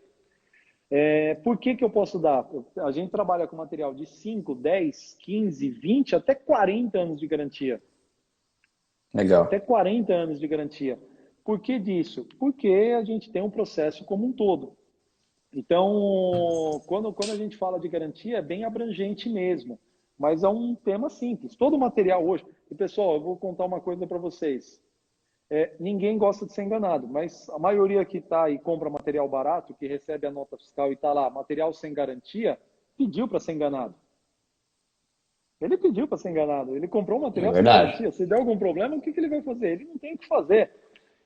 Por que eu posso dar? A gente trabalha com material de 5, 10, 15, 20, até 40 anos de garantia. Até Legal. 40 anos de garantia. Por que disso? Porque a gente tem um processo como um todo. Então, quando a gente fala de garantia, é bem abrangente mesmo. Mas é um tema simples. Todo material hoje. E pessoal, eu vou contar uma coisa para vocês. Ninguém gosta de ser enganado, mas a maioria que está e compra material barato, que recebe a nota fiscal e está lá, material sem garantia, pediu para ser enganado. Ele pediu para ser enganado. Ele comprou um É material sem verdade. garantia. Se der algum problema, o que ele vai fazer? Ele não tem o que fazer.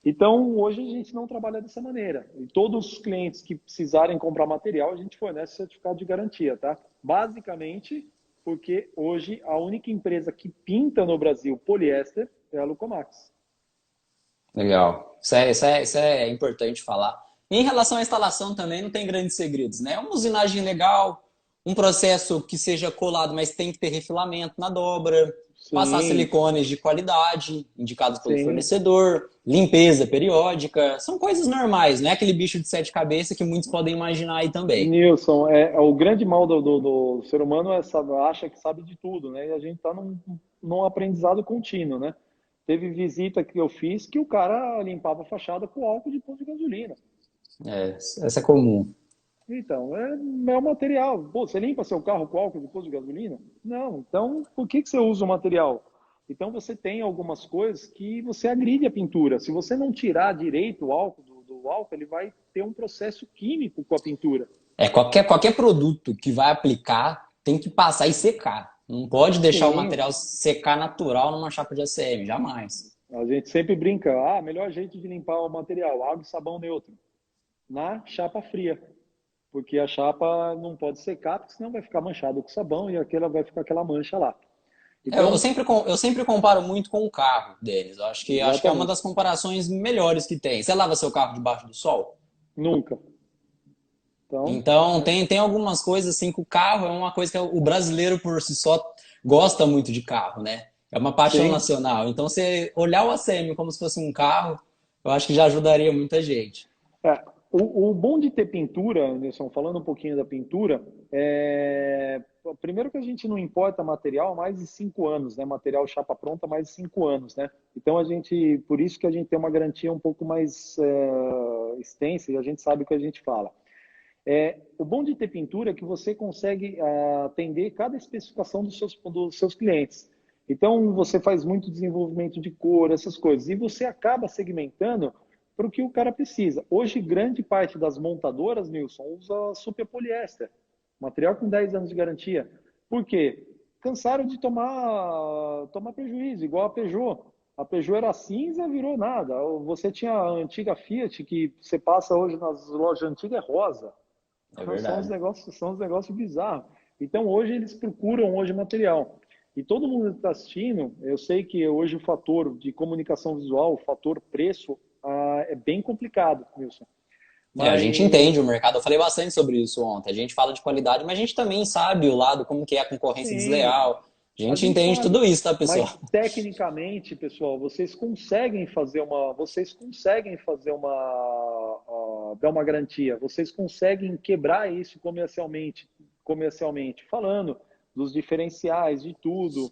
Então, hoje a gente não trabalha dessa maneira. E todos os clientes que precisarem comprar material, a gente fornece certificado de garantia, tá? Basicamente, porque hoje a única empresa que pinta no Brasil poliéster é a Lucomax. Legal. Isso é importante falar. E em relação à instalação também não tem grandes segredos, né? Uma usinagem legal, um processo que seja colado, mas tem que ter refilamento na dobra, passar Sim, silicones de qualidade, indicados pelo sim. fornecedor, limpeza periódica, são coisas normais, não é aquele bicho de sete cabeças que muitos podem imaginar aí também. Nilson, o grande mal do ser humano acha que sabe de tudo, né? E a gente está num aprendizado contínuo, né? Teve visita que eu fiz que o cara limpava a fachada com álcool de posto de gasolina. É, essa é comum. Então, é o material. Pô, você limpa seu carro com álcool depois de gasolina? Não. Então, por que você usa o material? Então, você tem algumas coisas que você agride a pintura. Se você não tirar direito o álcool do álcool, ele vai ter um processo químico com a pintura. Qualquer produto que vai aplicar tem que passar e secar. Não pode deixar o Sim, material secar natural numa chapa de ACM, jamais. a gente sempre brinca. Ah, melhor jeito de limpar o material, água e sabão neutro. Na chapa fria. Porque a chapa não pode secar, porque senão vai ficar manchado com sabão e aquela vai ficar aquela mancha lá. Então, Eu sempre comparo muito com o carro deles. Acho que é uma das exatamente. comparações melhores que tem. Você lava seu carro debaixo do sol? Nunca. Então, Então, tem algumas coisas assim que o carro é uma coisa que o brasileiro por si só gosta muito de carro, né? É uma paixão sim. nacional. Então, você olhar o ACM como se fosse um carro, eu acho que já ajudaria muita gente. É, o bom de ter pintura, Anderson, falando um pouquinho da pintura, primeiro que a gente não importa material há mais de 5 anos, né? Material chapa pronta há mais de 5 anos, né? Então a gente, por isso que a gente tem uma garantia um pouco mais extensa e a gente sabe o que a gente fala. O bom de ter pintura é que você consegue atender cada especificação dos seus clientes. Então, você faz muito desenvolvimento de cor, essas coisas, e você acaba segmentando para o que o cara precisa. Hoje, grande parte das montadoras, Nilson, usa super poliéster, material com 10 anos de garantia. Por quê? Cansaram de tomar prejuízo, igual a Peugeot. A Peugeot era cinza, virou nada. Você tinha a antiga Fiat, que você passa hoje nas lojas antigas, é rosa. É verdade. São os negócios bizarros. Então, hoje eles procuram hoje material. E todo mundo que está assistindo, eu sei que hoje o fator de comunicação visual, o fator preço, é bem complicado, Wilson. A gente Mas, entende o mercado. Eu falei bastante sobre isso ontem. A gente fala de qualidade, mas a gente também sabe o lado, como que é a concorrência sim, desleal. A a gente gente entende sabe. tudo isso, tá, pessoal? Mas tecnicamente, pessoal, dar uma garantia. Vocês conseguem quebrar isso comercialmente falando dos diferenciais, de tudo,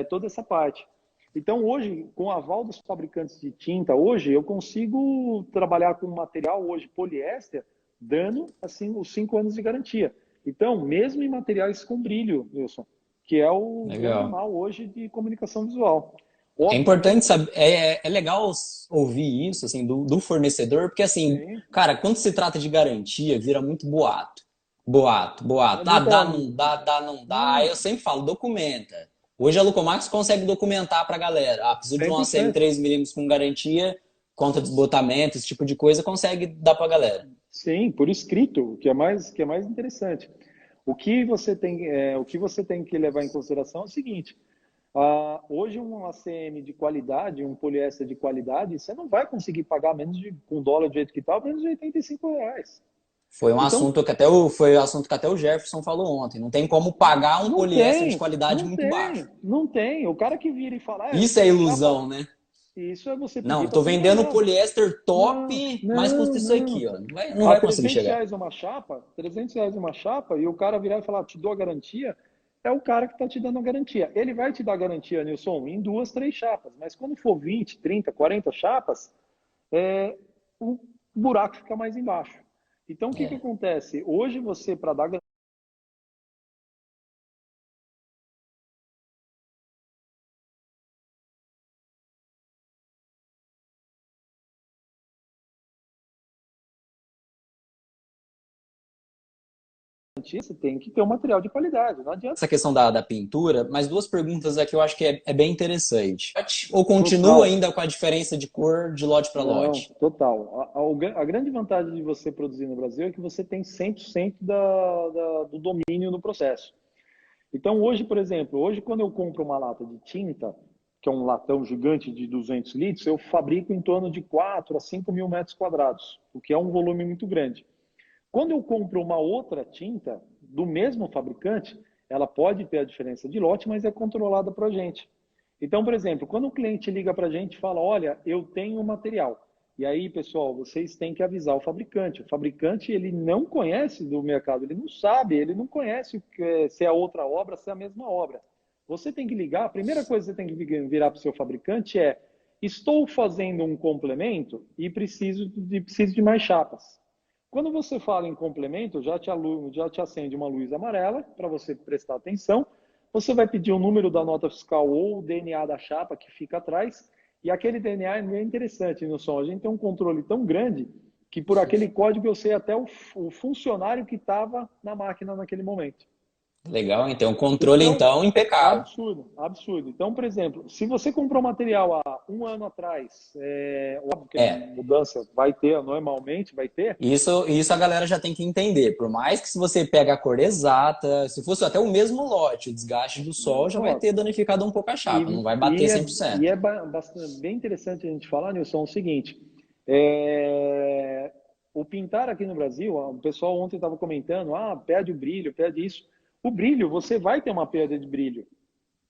toda essa parte. Então, hoje, com o aval dos fabricantes de tinta, hoje eu consigo trabalhar com material hoje poliéster, dando assim os 5 anos de garantia. Então, mesmo em materiais com brilho, Wilson, que é o Legal. normal hoje de comunicação visual. É importante Obviamente, saber, é legal ouvir isso, assim, do fornecedor, porque, assim, sim, cara, quando se trata de garantia, vira muito boato. Boato, é boato. Ah, muita. dá, não dá, dá, não dá. Aí Não, eu sempre falo, documenta. Hoje a Lucomax consegue documentar pra galera. Ah, preciso de um ACM 100%. 3 mm com garantia, contra desbotamento, esse tipo de coisa, consegue dar pra galera. Sim, por escrito, o que é mais interessante. O que você tem que levar em consideração é o seguinte: hoje um ACM de qualidade, um poliéster de qualidade, você não vai conseguir pagar menos de com dólar do jeito que está, menos de R$ 85. Então, Foi o assunto que até o Jefferson falou ontem. Não tem como pagar um não poliéster de tem, qualidade não muito baixo. tem, não tem. O cara que vira e fala, eu Isso é quero chapa, ilusão, né? isso é você Não, pedir eu para tô ser vendendo enganado. poliéster Não, top, mas não, custa isso não. aqui, ó. Não A vai conseguir 300 chegar. reais uma chapa, 300 reais uma chapa, e o cara virar e falar, te dou a garantia, é o cara que está te dando a garantia. Ele vai te dar a garantia, Nilson, em duas, três chapas, mas quando for 20, 30, 40 chapas, o buraco fica mais embaixo. Então, o que que É. acontece? Hoje você, para dar garantia, você tem que ter um material de qualidade. Não adianta. Essa questão da pintura, mas duas perguntas aqui eu acho que é bem interessante. Ou continua Total. ainda com a diferença de cor de lote para Não, lote? total. A grande vantagem de você produzir no Brasil é que você tem 100% do domínio no processo. Então, hoje, por exemplo, hoje quando eu compro uma lata de tinta, que é um latão gigante de 200 litros, eu fabrico em torno de 4 a 5 mil metros quadrados, o que é um volume muito grande. Quando eu compro uma outra tinta do mesmo fabricante, ela pode ter a diferença de lote, mas é controlada para a gente. Então, por exemplo, quando o cliente liga para a gente e fala, olha, eu tenho material. E aí, pessoal, vocês têm que avisar o fabricante. O fabricante, ele não conhece do mercado, ele não sabe, ele não conhece se é outra obra, se é a mesma obra. Você tem que ligar, a primeira coisa que você tem que virar para o seu fabricante é, estou fazendo um complemento e preciso de mais chapas. Quando você fala em complemento, já te acende uma luz amarela para você prestar atenção. Você vai pedir o número da nota fiscal ou o DNA da chapa que fica atrás. E aquele DNA é interessante, Nilson. A gente tem um controle tão grande que por aquele código eu sei até o funcionário que estava na máquina naquele momento. Legal, então controle Então, então impecável. absurdo, absurdo. Então, por exemplo, se você comprou material há um ano atrás, óbvio que a É, mudança vai ter, normalmente vai ter. isso a galera já tem que entender. Por mais que se você pega a cor exata, se fosse até o mesmo lote, o desgaste do sol já vai ter Nossa, danificado um pouco a chapa, não vai bater e é, 100%. bastante, bem interessante a gente falar, Nilson, o seguinte: o pintar aqui no Brasil, o pessoal ontem estava comentando, perde o brilho, perde isso. O brilho, você vai ter uma perda de brilho,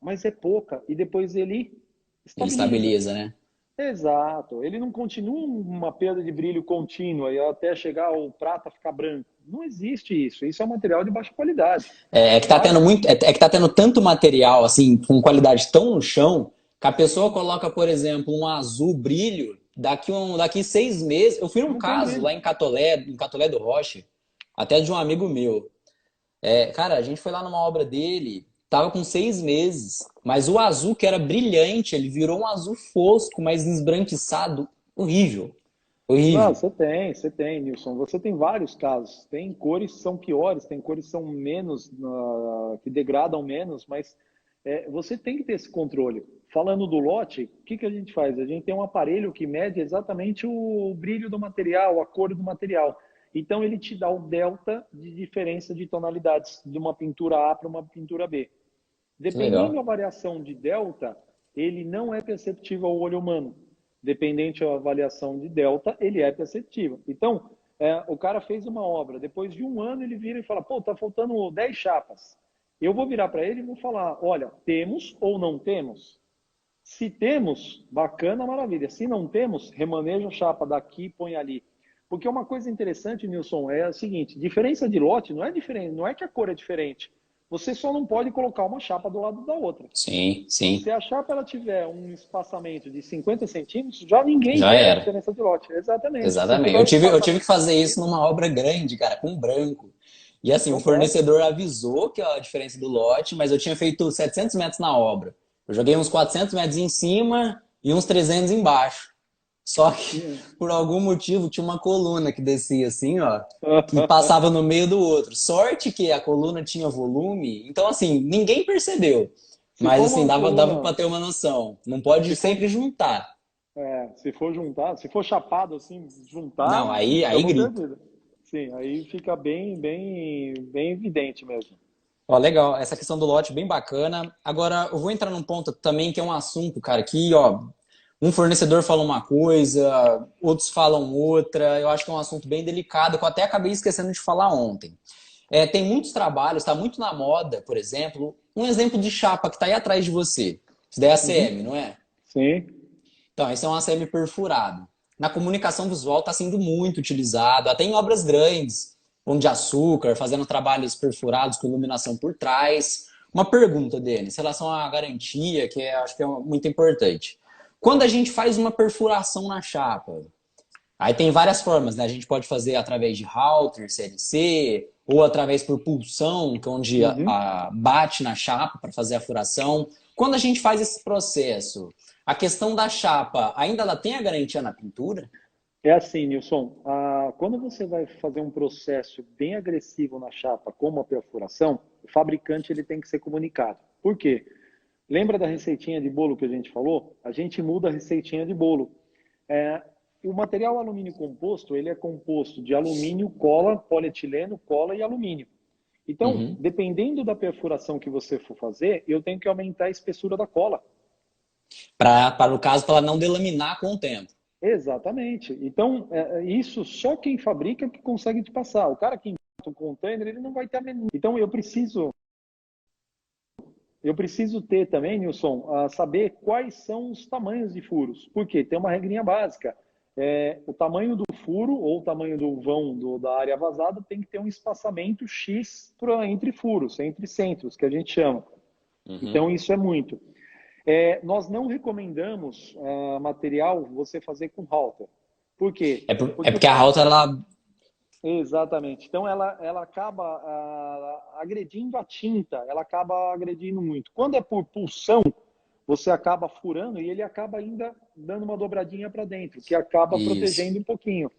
mas é pouca, e depois ele Ele estabiliza. estabiliza, né? Exato. Ele não continua uma perda de brilho contínua e até chegar o prata ficar branco. Não existe isso. Isso é um material de baixa qualidade. É que tá tendo Baixa. muito, é que tá tendo tanto material assim com qualidade tão no chão que a pessoa coloca, por exemplo, um azul brilho, daqui 6 meses. Eu fui num Não tem caso brilho. lá em Catolé do Rocha, até de um amigo meu. Cara, a gente foi lá numa obra dele, tava com 6 meses, mas o azul que era brilhante, ele virou um azul fosco, mas esbranquiçado, horrível, Não, horrível. você tem, Nilson. Você tem vários casos. Tem cores que são piores, tem cores que são menos, que degradam menos, mas você tem que ter esse controle. Falando do lote, o que, que a gente faz? A gente tem um aparelho que mede exatamente o brilho do material, a cor do material. Então, ele te dá o delta de diferença de tonalidades de uma pintura A para uma pintura B. Que Dependendo legal. da variação de delta, ele não é perceptível ao olho humano. Dependente da avaliação de delta, ele é perceptível. Então, o cara fez uma obra, depois de um ano ele vira e fala, pô, tá faltando 10 chapas. Eu vou virar para ele e vou falar, olha, temos ou não temos? Se temos, bacana, maravilha. Se não temos, remaneja a chapa daqui, põe ali. Porque uma coisa interessante, Nilson, é o seguinte: diferença de lote não é diferente, não é que a cor é diferente. Você só não pode colocar uma chapa do lado da outra. Sim, Se sim, a chapa ela tiver um espaçamento de 50 centímetros, já ninguém já vê a era. diferença de lote. Exatamente. Se Exatamente. tiver um Eu tive que espaçamento fazer isso pequeno, numa obra grande, cara, com branco. E assim, o acontece. fornecedor avisou que é a diferença do lote, mas eu tinha feito 700 metros na obra. Eu joguei uns 400 metros em cima e uns 300 embaixo. Só que, por algum motivo, tinha uma coluna que descia assim, ó, que passava no meio do outro. Sorte que a coluna tinha volume, então assim, ninguém percebeu. Se Mas for assim, uma dava para coluna, ter uma noção. Não pode se for sempre juntar. se for juntar, se for chapado assim, juntar, Não, aí estamos grita. perdidos. Sim, aí fica bem evidente mesmo. Ó, legal, essa questão do lote bem bacana. Agora, eu vou entrar num ponto também que é um assunto, cara, que, ó, um fornecedor fala uma coisa, outros falam outra. Eu acho que é um assunto bem delicado, que eu até acabei esquecendo de falar ontem. Tem muitos trabalhos, está muito na moda, por exemplo. Um exemplo de chapa que está aí atrás de você. Isso daí é ACM, Uhum. não é? Sim. Então, esse é um ACM perfurado. Na comunicação visual está sendo muito utilizado, até em obras grandes, pão de açúcar, fazendo trabalhos perfurados com iluminação por trás. Uma pergunta, Denis, em relação à garantia, que acho que é muito importante. Quando a gente faz uma perfuração na chapa, aí tem várias formas, né? A gente pode fazer através de halter, CNC, ou através por pulsão, que é onde Uhum. bate na chapa para fazer a furação. Quando a gente faz esse processo, a questão da chapa, ainda ela tem a garantia na pintura? É assim, Nilson, quando você vai fazer um processo bem agressivo na chapa, como a perfuração, o fabricante ele tem que ser comunicado. Por quê? Lembra da receitinha de bolo que a gente falou? A gente muda a receitinha de bolo. É, o material alumínio composto, ele é composto de alumínio, cola, polietileno, cola e alumínio. Então, Uhum. dependendo da perfuração que você for fazer, eu tenho que aumentar a espessura da cola. Para o caso, para ela não delaminar com o tempo. Exatamente. Então, isso só quem fabrica que consegue te passar. O cara que importa um container, ele não vai ter a menor. Então, eu preciso ter também, Nilson, saber quais são os tamanhos de furos. Porque tem uma regrinha básica. O tamanho do furo ou o tamanho do vão da área vazada tem que ter um espaçamento X entre furos, entre centros, que a gente chama. Uhum. Então, isso é muito. Nós não recomendamos material você fazer com halter. Por quê? É Porque porque a halter, ela Exatamente. Então, ela acaba agredindo a tinta, ela acaba agredindo muito. Quando é por pulsão, você acaba furando e ele acaba ainda dando uma dobradinha para dentro, que acaba Isso. protegendo um pouquinho.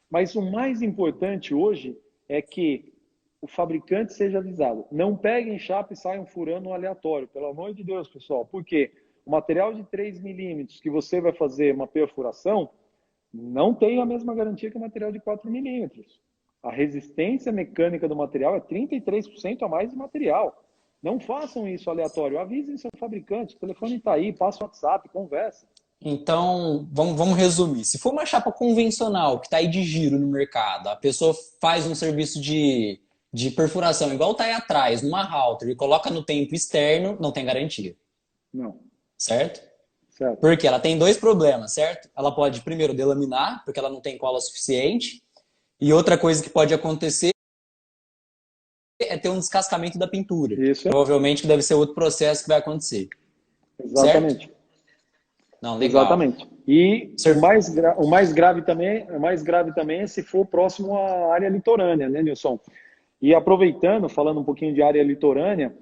Mas o mais importante hoje é que o fabricante seja avisado. Não peguem chapa e saiam furando no aleatório, pelo amor de Deus, pessoal. Porque o material de 3 milímetros que você vai fazer uma perfuração não tem a mesma garantia que o material de 4 milímetros. A resistência mecânica do material é 33% a mais de material. Não façam isso aleatório. Avisem seu fabricante. O telefone está aí, passa o WhatsApp, conversa. Então, vamos resumir. Se for uma chapa convencional que está aí de giro no mercado, a pessoa faz um serviço de perfuração, igual está aí atrás, numa halter, e coloca no tempo externo, não tem garantia, Não, certo? certo. Porque ela tem dois problemas, certo? Ela pode, primeiro, delaminar, porque ela não tem cola suficiente, e outra coisa que pode acontecer é ter um descascamento da pintura. Isso, Provavelmente que deve ser outro processo que vai acontecer, certo? exatamente. Não, legal. Exatamente. E Ser- o mais grave também é se for próximo à área litorânea, né, Nilson? E aproveitando, falando um pouquinho de área litorânea,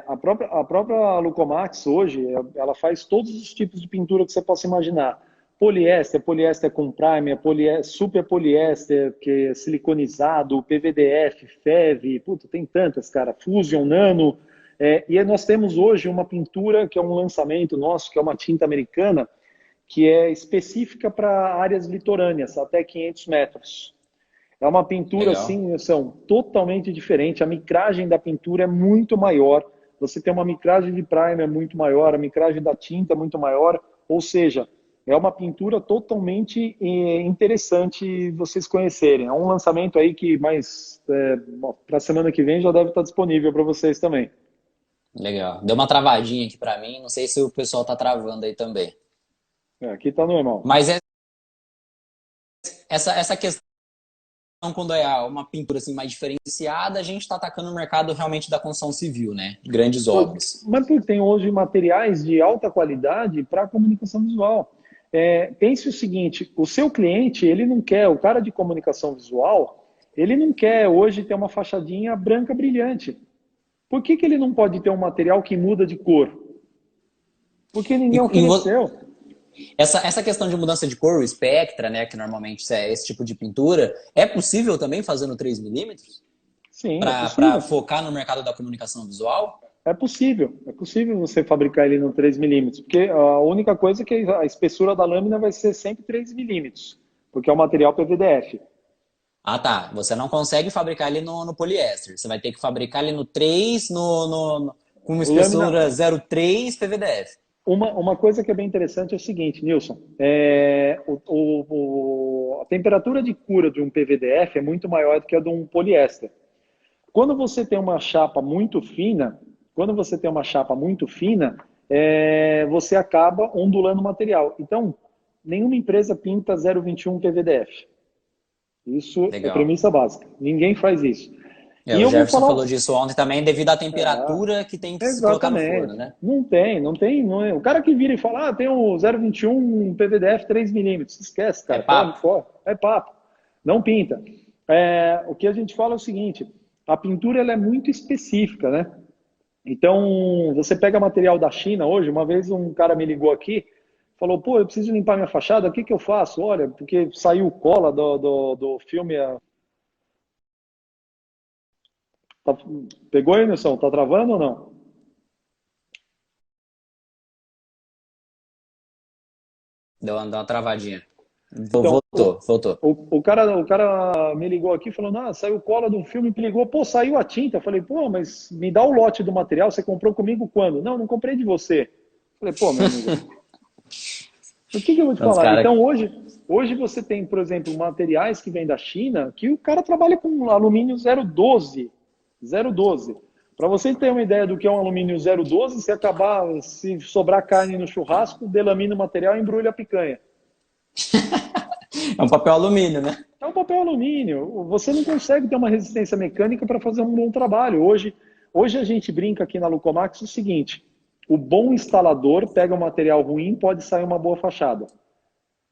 a própria Lucomax hoje, ela faz todos os tipos de pintura que você possa imaginar. Poliéster, poliéster com primer, super poliéster, que é siliconizado, PVDF, FEV, puta, tem tantas, cara, Fusion, Nano. E aí nós temos hoje uma pintura que é um lançamento nosso, que é uma tinta americana, que é específica para áreas litorâneas, até 500 metros. É uma pintura, Legal. assim, são totalmente diferente. A micragem da pintura é muito maior. Você tem uma micragem de primer muito maior, a micragem da tinta é muito maior. Ou seja, é uma pintura totalmente interessante vocês conhecerem. É um lançamento aí que mais para a semana que vem já deve estar disponível para vocês também. Legal. Deu uma travadinha aqui pra mim, não sei se o pessoal tá travando aí também. Aqui está normal. Mas essa questão, quando é uma pintura assim, mais diferenciada, a gente está atacando o mercado realmente da construção civil, né? Grandes obras. Mas porque tem hoje materiais de alta qualidade para comunicação visual. Pense o seguinte, o seu cliente, ele não quer, o cara de comunicação visual, ele não quer hoje ter uma fachadinha branca brilhante. Por que, que ele não pode ter um material que muda de cor? Porque E, ninguém e ofereceu. essa questão de mudança de cor, o Spectra, né, que normalmente é esse tipo de pintura, é possível também fazer no 3 milímetros Sim, é para possível. focar no mercado da comunicação visual? É possível você fabricar ele no 3 milímetros, porque a única coisa é que a espessura da lâmina vai ser sempre 3 milímetros, porque é o material PVDF. Ah, tá. Você não consegue fabricar ele no poliéster. Você vai ter que fabricar ele no 3, com uma Lâmina, espessura 0,3 PVDF. uma coisa que é bem interessante é o seguinte, Nilson, a temperatura de cura de um PVDF é muito maior do que a de um poliéster. Quando você tem uma chapa muito fina, você acaba ondulando o material. Então, nenhuma empresa pinta 0,21 PVDF. Isso é Legal. premissa básica. Ninguém faz isso. É, E o eu vou Jefferson falar. falou disso ontem também, devido à É, temperatura que tem que se colocar no forno, exatamente. né? Não tem. O cara que vira e fala, tem o 0,21 PVDF 3 milímetros. Esquece, É cara. Corre papo. fora. É papo. Não pinta. O que a gente fala é o seguinte: a pintura ela é muito específica, né? Então, você pega material da China hoje. Uma vez um cara me ligou aqui, falou: pô, eu preciso limpar minha fachada, o que que eu faço? Olha, porque saiu cola do filme. Tá- Pegou aí, Nilson? Tá travando ou não? Deu uma travadinha. Então, Voltou. o cara me ligou aqui falando, saiu cola do filme, me ligou, pô, saiu a tinta. Eu falei, pô, mas me dá o lote do material, você comprou comigo quando? Não, não comprei de você. Eu falei, pô, meu amigo, o que que eu vou te Os falar? caras. Então, hoje você tem, por exemplo, materiais que vêm da China, que o cara trabalha com alumínio 012. 012. Para você ter uma ideia do que é um alumínio 012, se sobrar carne no churrasco, delamina o material e embrulha a picanha. É um papel alumínio, né? É um papel alumínio. Você não consegue ter uma resistência mecânica para fazer um bom trabalho. Hoje a gente brinca aqui na Lucomax o seguinte: o bom instalador pega um material ruim, pode sair uma boa fachada.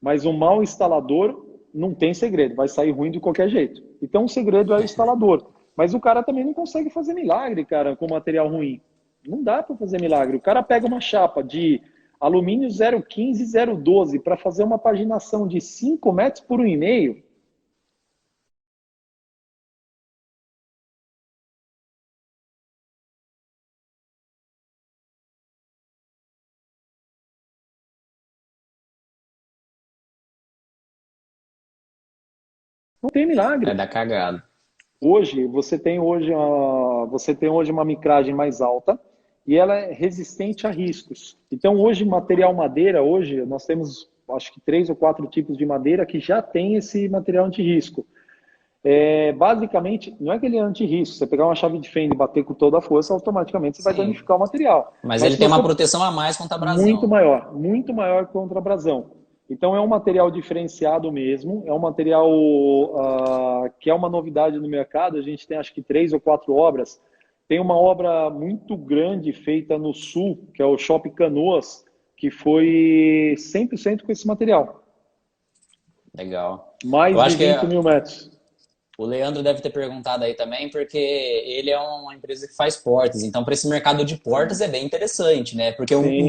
Mas o mau instalador não tem segredo, vai sair ruim de qualquer jeito. Então o segredo é o instalador. Mas o cara também não consegue fazer milagre, cara, com material ruim. Não dá para fazer milagre. O cara pega uma chapa de alumínio 0,15, 0,12 para fazer uma paginação de 5 metros por 1,5. Não tem É milagre. da cagada. Hoje, você tem hoje uma micragem mais alta e ela é resistente a riscos. Então, hoje, material madeira, hoje nós temos acho que 3 ou 4 tipos de madeira que já tem esse material anti-risco. Basicamente, não é que ele é anti-risco. Você pegar uma chave de fenda e bater com toda a força, automaticamente você vai Sim. danificar o material. Mas Mas ele se tem uma você proteção a mais contra abrasão. muito maior contra abrasão. Então é um material diferenciado mesmo, é um material que é uma novidade no mercado. A gente tem acho que 3 ou 4 obras. Tem uma obra muito grande feita no sul, que é o Shopping Canoas, que foi 100% com esse material. Legal. Eu Mais de acho que 20 mil metros. o Leandro deve ter perguntado aí também, porque ele é uma empresa que faz portas. Então, para esse mercado de portas é bem interessante, né? Porque Sim,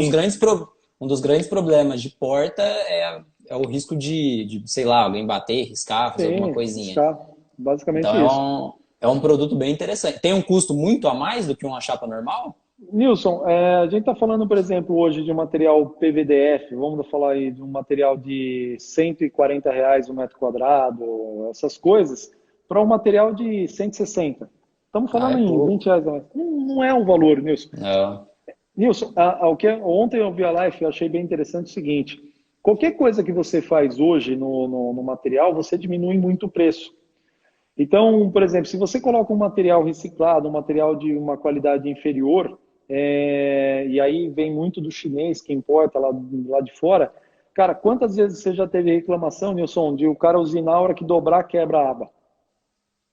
um dos grandes problemas de porta é o risco sei lá, alguém bater, riscar, fazer alguma sim, coisinha. está Então, basicamente isso. é um produto bem interessante. Tem um custo muito a mais do que uma chapa normal? Nilson, a gente está falando, por exemplo, hoje de um material PVDF, vamos falar aí de um material de R$ 140 o metro quadrado, essas coisas, para um material de 160. Estamos Ah, é falando em pouco. R$ 20 a mais. Não é um valor, Nilson. Não. Nilson, ontem eu vi a live e achei bem interessante o seguinte: qualquer coisa que você faz hoje no material, você diminui muito o preço. Então, por exemplo, se você coloca um material reciclado, um material de uma qualidade inferior, e aí vem muito do chinês que importa lá de fora, cara, quantas vezes você já teve reclamação, Nilson, de o cara usinar a hora que dobrar, quebra a aba?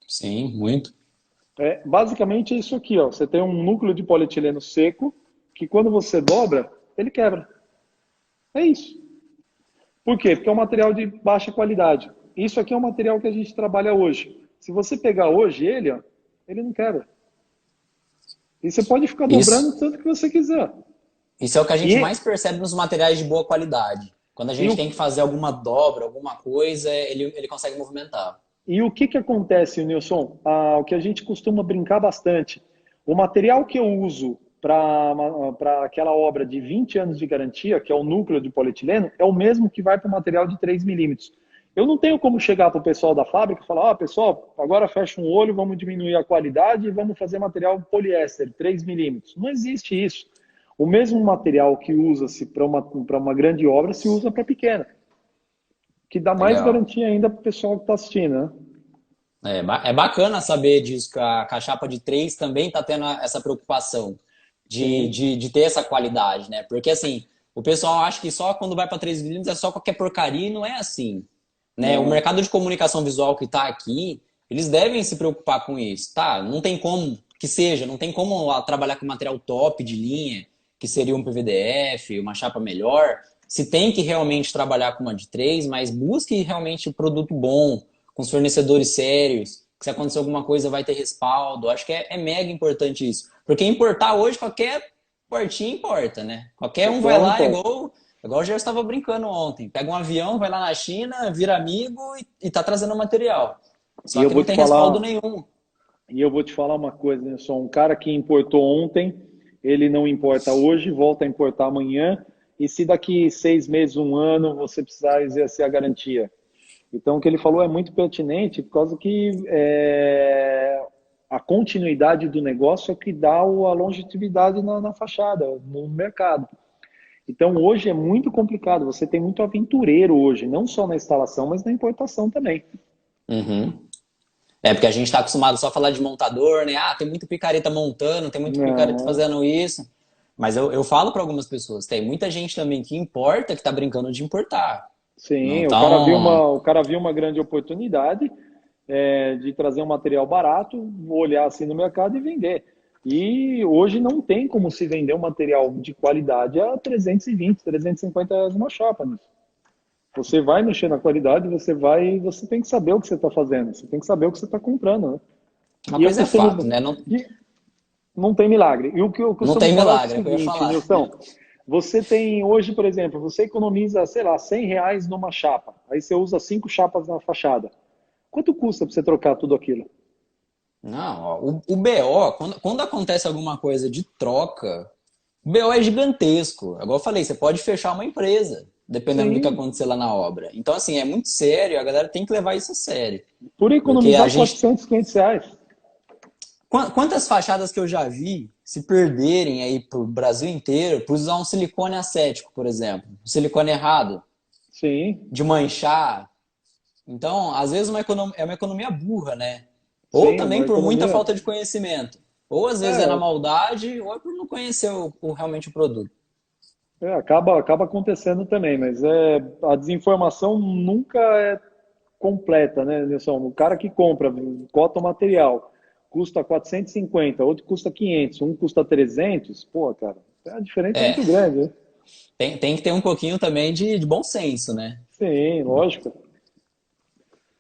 Sim, muito. Basicamente é isso aqui, ó. Você tem um núcleo de polietileno seco que quando você dobra, ele quebra. É isso. Por quê? Porque é um material de baixa qualidade. Isso aqui é um material que a gente trabalha hoje. Se você pegar hoje ele, ó, ele não quebra. E você pode ficar dobrando Isso, o tanto que você quiser. isso é o que a gente E, mais percebe nos materiais de boa qualidade. Quando a e, gente o, tem que fazer alguma dobra, alguma coisa, ele consegue movimentar. e o que, que acontece, Nilson? O que a gente costuma brincar bastante. O material que eu uso para aquela obra de 20 anos de garantia, que é o núcleo de polietileno, é o mesmo que vai para o material de 3 milímetros. Eu não tenho como chegar para o pessoal da fábrica e falar, pessoal, agora fecha um olho, vamos diminuir a qualidade e vamos fazer material poliéster, 3 milímetros. Não existe isso. O mesmo material que usa-se para uma grande obra se usa para pequena, que dá mais Legal. garantia ainda para o pessoal que está assistindo, né? É bacana saber disso, que a chapa de 3 também está tendo essa preocupação Sim, de ter essa qualidade, né? Porque assim, o pessoal acha que só quando vai para 3 milímetros é só qualquer porcaria e não é assim, né? O não, mercado de comunicação visual que está aqui, eles devem se preocupar com isso, tá? Não tem como que seja, não tem como trabalhar com material top de linha, que seria um PVDF, uma chapa melhor. Se tem que realmente trabalhar com uma de 3, mas busque realmente produto bom, com os fornecedores sérios, que se acontecer alguma coisa vai ter respaldo. Acho que é mega importante isso. Porque importar hoje, qualquer portinha importa, né? Qualquer um qualquer vai um lá, pode. igual eu já estava brincando ontem. Pega um avião, vai lá na China, vira amigo e tá trazendo material. E Só eu que vou não te tem respaldo falar, nenhum. e eu vou te falar uma coisa, né? Só um cara que importou ontem, ele não importa hoje, volta a importar amanhã, e se daqui 6 meses, um ano, você precisar exercer a garantia. Então, o que ele falou é muito pertinente, por causa que a continuidade do negócio é que dá a longevidade na fachada, no mercado. Então, hoje é muito complicado, você tem muito aventureiro hoje, não só na instalação, mas na importação também. Uhum. É, porque a gente está acostumado só a falar de montador, né? Ah, tem muito picareta montando, tem muito picareta Não, fazendo isso. Mas eu falo para algumas pessoas, tem muita gente também que importa, que está brincando de importar. sim, Então, o cara viu uma grande oportunidade de trazer um material barato, olhar assim no mercado e vender. E hoje não tem como se vender um material de qualidade a 320, R$ 350 uma chapa, né? Você vai mexer na qualidade, você tem que saber o que você está fazendo, você tem que saber o que você está comprando, né? Uma E eu coisa é costumo, fato, né? Não, e não tem milagre. E o que eu não costumo tem falar é o milagre, é o que eu ia seguinte, falar. Nilson, você tem hoje, por exemplo, você economiza, sei lá, R$ 100 numa chapa, aí você usa 5 chapas na fachada. Quanto custa para você trocar tudo aquilo? Não, ó, o BO, quando acontece alguma coisa de troca, o BO é gigantesco. Agora eu falei, você pode fechar uma empresa, dependendo do que Sim, acontecer lá na obra. Então, assim, é muito sério, a galera tem que levar isso a sério. por Porque a economizar gente. 400, R$ 500. Quantas fachadas que eu já vi se perderem aí pro Brasil inteiro por usar um silicone acético, por exemplo? Um silicone errado, Sim, de manchar. Então, às vezes é uma economia burra, né? Ou sim, também uma por muita economia. falta de conhecimento. Ou às vezes é na É, maldade, ou é por não conhecer realmente o produto. acaba acontecendo também, mas a desinformação nunca é completa, né, Nilson? O cara que compra, cota o material, custa 450, outro custa 500, um custa 300, pô, cara, a diferença é É, muito grande, né? tem que ter um pouquinho também de bom senso, né? Sim, lógico.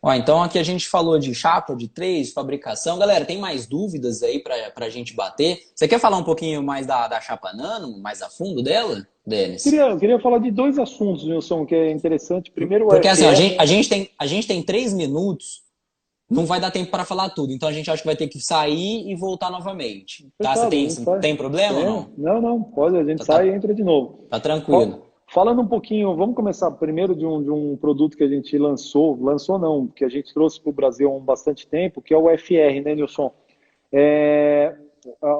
Ó, então aqui a gente falou de chapa, de três, fabricação. Galera, tem mais dúvidas aí pra gente bater? Você quer falar um pouquinho mais da chapa nano, mais a fundo dela, Denis? Eu queria falar de dois assuntos, Nilson, que é interessante. Primeiro, o Porque assim, ó, FR. a gente tem 3 minutos, não vai dar tempo para falar tudo. Então a gente acha que vai ter que sair e voltar novamente. Tá? Fechado, a gente Você sai. tem problema ou Tem? não? Não, não, pode, a gente Tá, sai e tá, entra de novo. tá Fa- tranquilo. Falando um pouquinho, vamos começar primeiro de um produto que a gente lançou não, que a gente trouxe para o Brasil há bastante tempo, que é o FR, né, Nilson? É,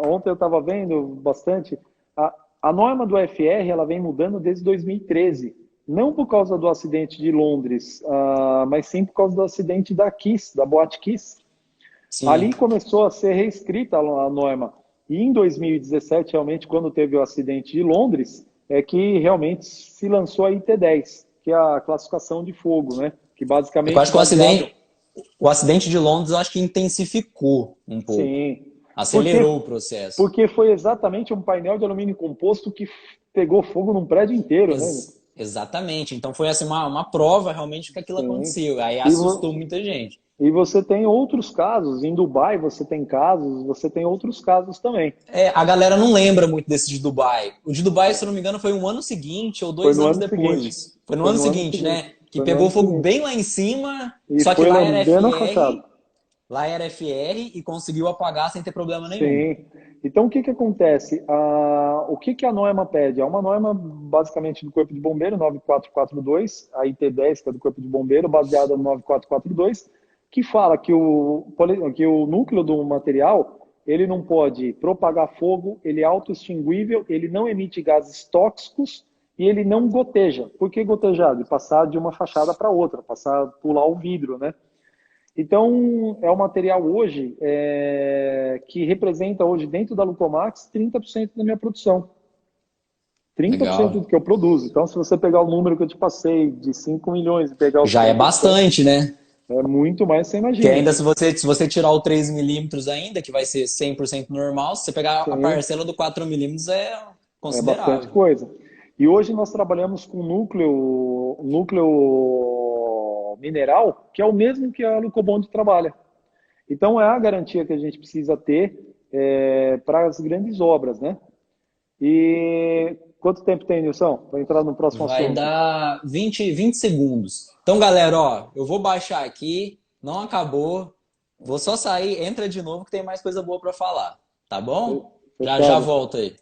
ontem eu estava vendo bastante, a, a norma do FR ela vem mudando desde 2013, não por causa do acidente de Londres, mas sim por causa do acidente da Kiss, da Boate Kiss. Sim. Ali começou a ser reescrita a norma. E em 2017, realmente, quando teve o acidente de Londres, é que realmente se lançou a IT10, que é a classificação de fogo, né? Que É que eu basicamente acho que baseado. o acidente de Londres eu acho que intensificou um pouco. Sim. Porque, Acelerou o processo. porque foi exatamente um painel de alumínio composto que pegou fogo num prédio inteiro, né? Exatamente. Então foi assim uma prova realmente que aquilo Sim. aconteceu. Aí E, assustou muita gente. e você tem outros casos, em Dubai você tem casos, você tem outros casos também. É, a galera não lembra muito desse de Dubai. O de Dubai, se eu não me engano, foi um ano seguinte ou Foi dois no anos ano seguinte. depois. Foi no Foi ano no ano seguinte, seguinte. né? Que Foi no pegou ano fogo seguinte. bem lá em cima, E só que foi bem na fachada. Lá era FR e conseguiu apagar sem ter problema nenhum. Sim. Então, o que que acontece? O que que a norma pede? É uma norma, basicamente, do Corpo de Bombeiro, 9442, a IT10, que é do Corpo de Bombeiro, baseada no 9442, que fala que o núcleo do material, ele não pode propagar fogo, ele é autoextinguível, ele não emite gases tóxicos e ele não goteja. Por que gotejar? De passar de uma fachada para outra, pular o vidro, né? Então, é um material hoje que representa hoje dentro da Lucomax 30% da minha produção. 30% Legal. do que eu produzo. Então, se você pegar o número que eu te passei de 5 milhões e pegar os Já é 30%, bastante, né? é muito mais, você Que imagina. ainda se você tirar o 3 milímetros ainda, que vai ser 100% normal, se você pegar a Sim, parcela do 4 milímetros é é bastante considerável. coisa. E hoje nós trabalhamos com núcleo mineral, que é o mesmo que a Lucobond trabalha. Então, é a garantia que a gente precisa ter para as grandes obras, né? E quanto tempo tem, Nilson, para entrar no próximo Vai assunto? dar 20 segundos. Então, galera, ó, eu vou baixar aqui, não acabou. Vou só sair, entra de novo que tem mais coisa boa para falar, tá bom? Já já Fechado. volto aí.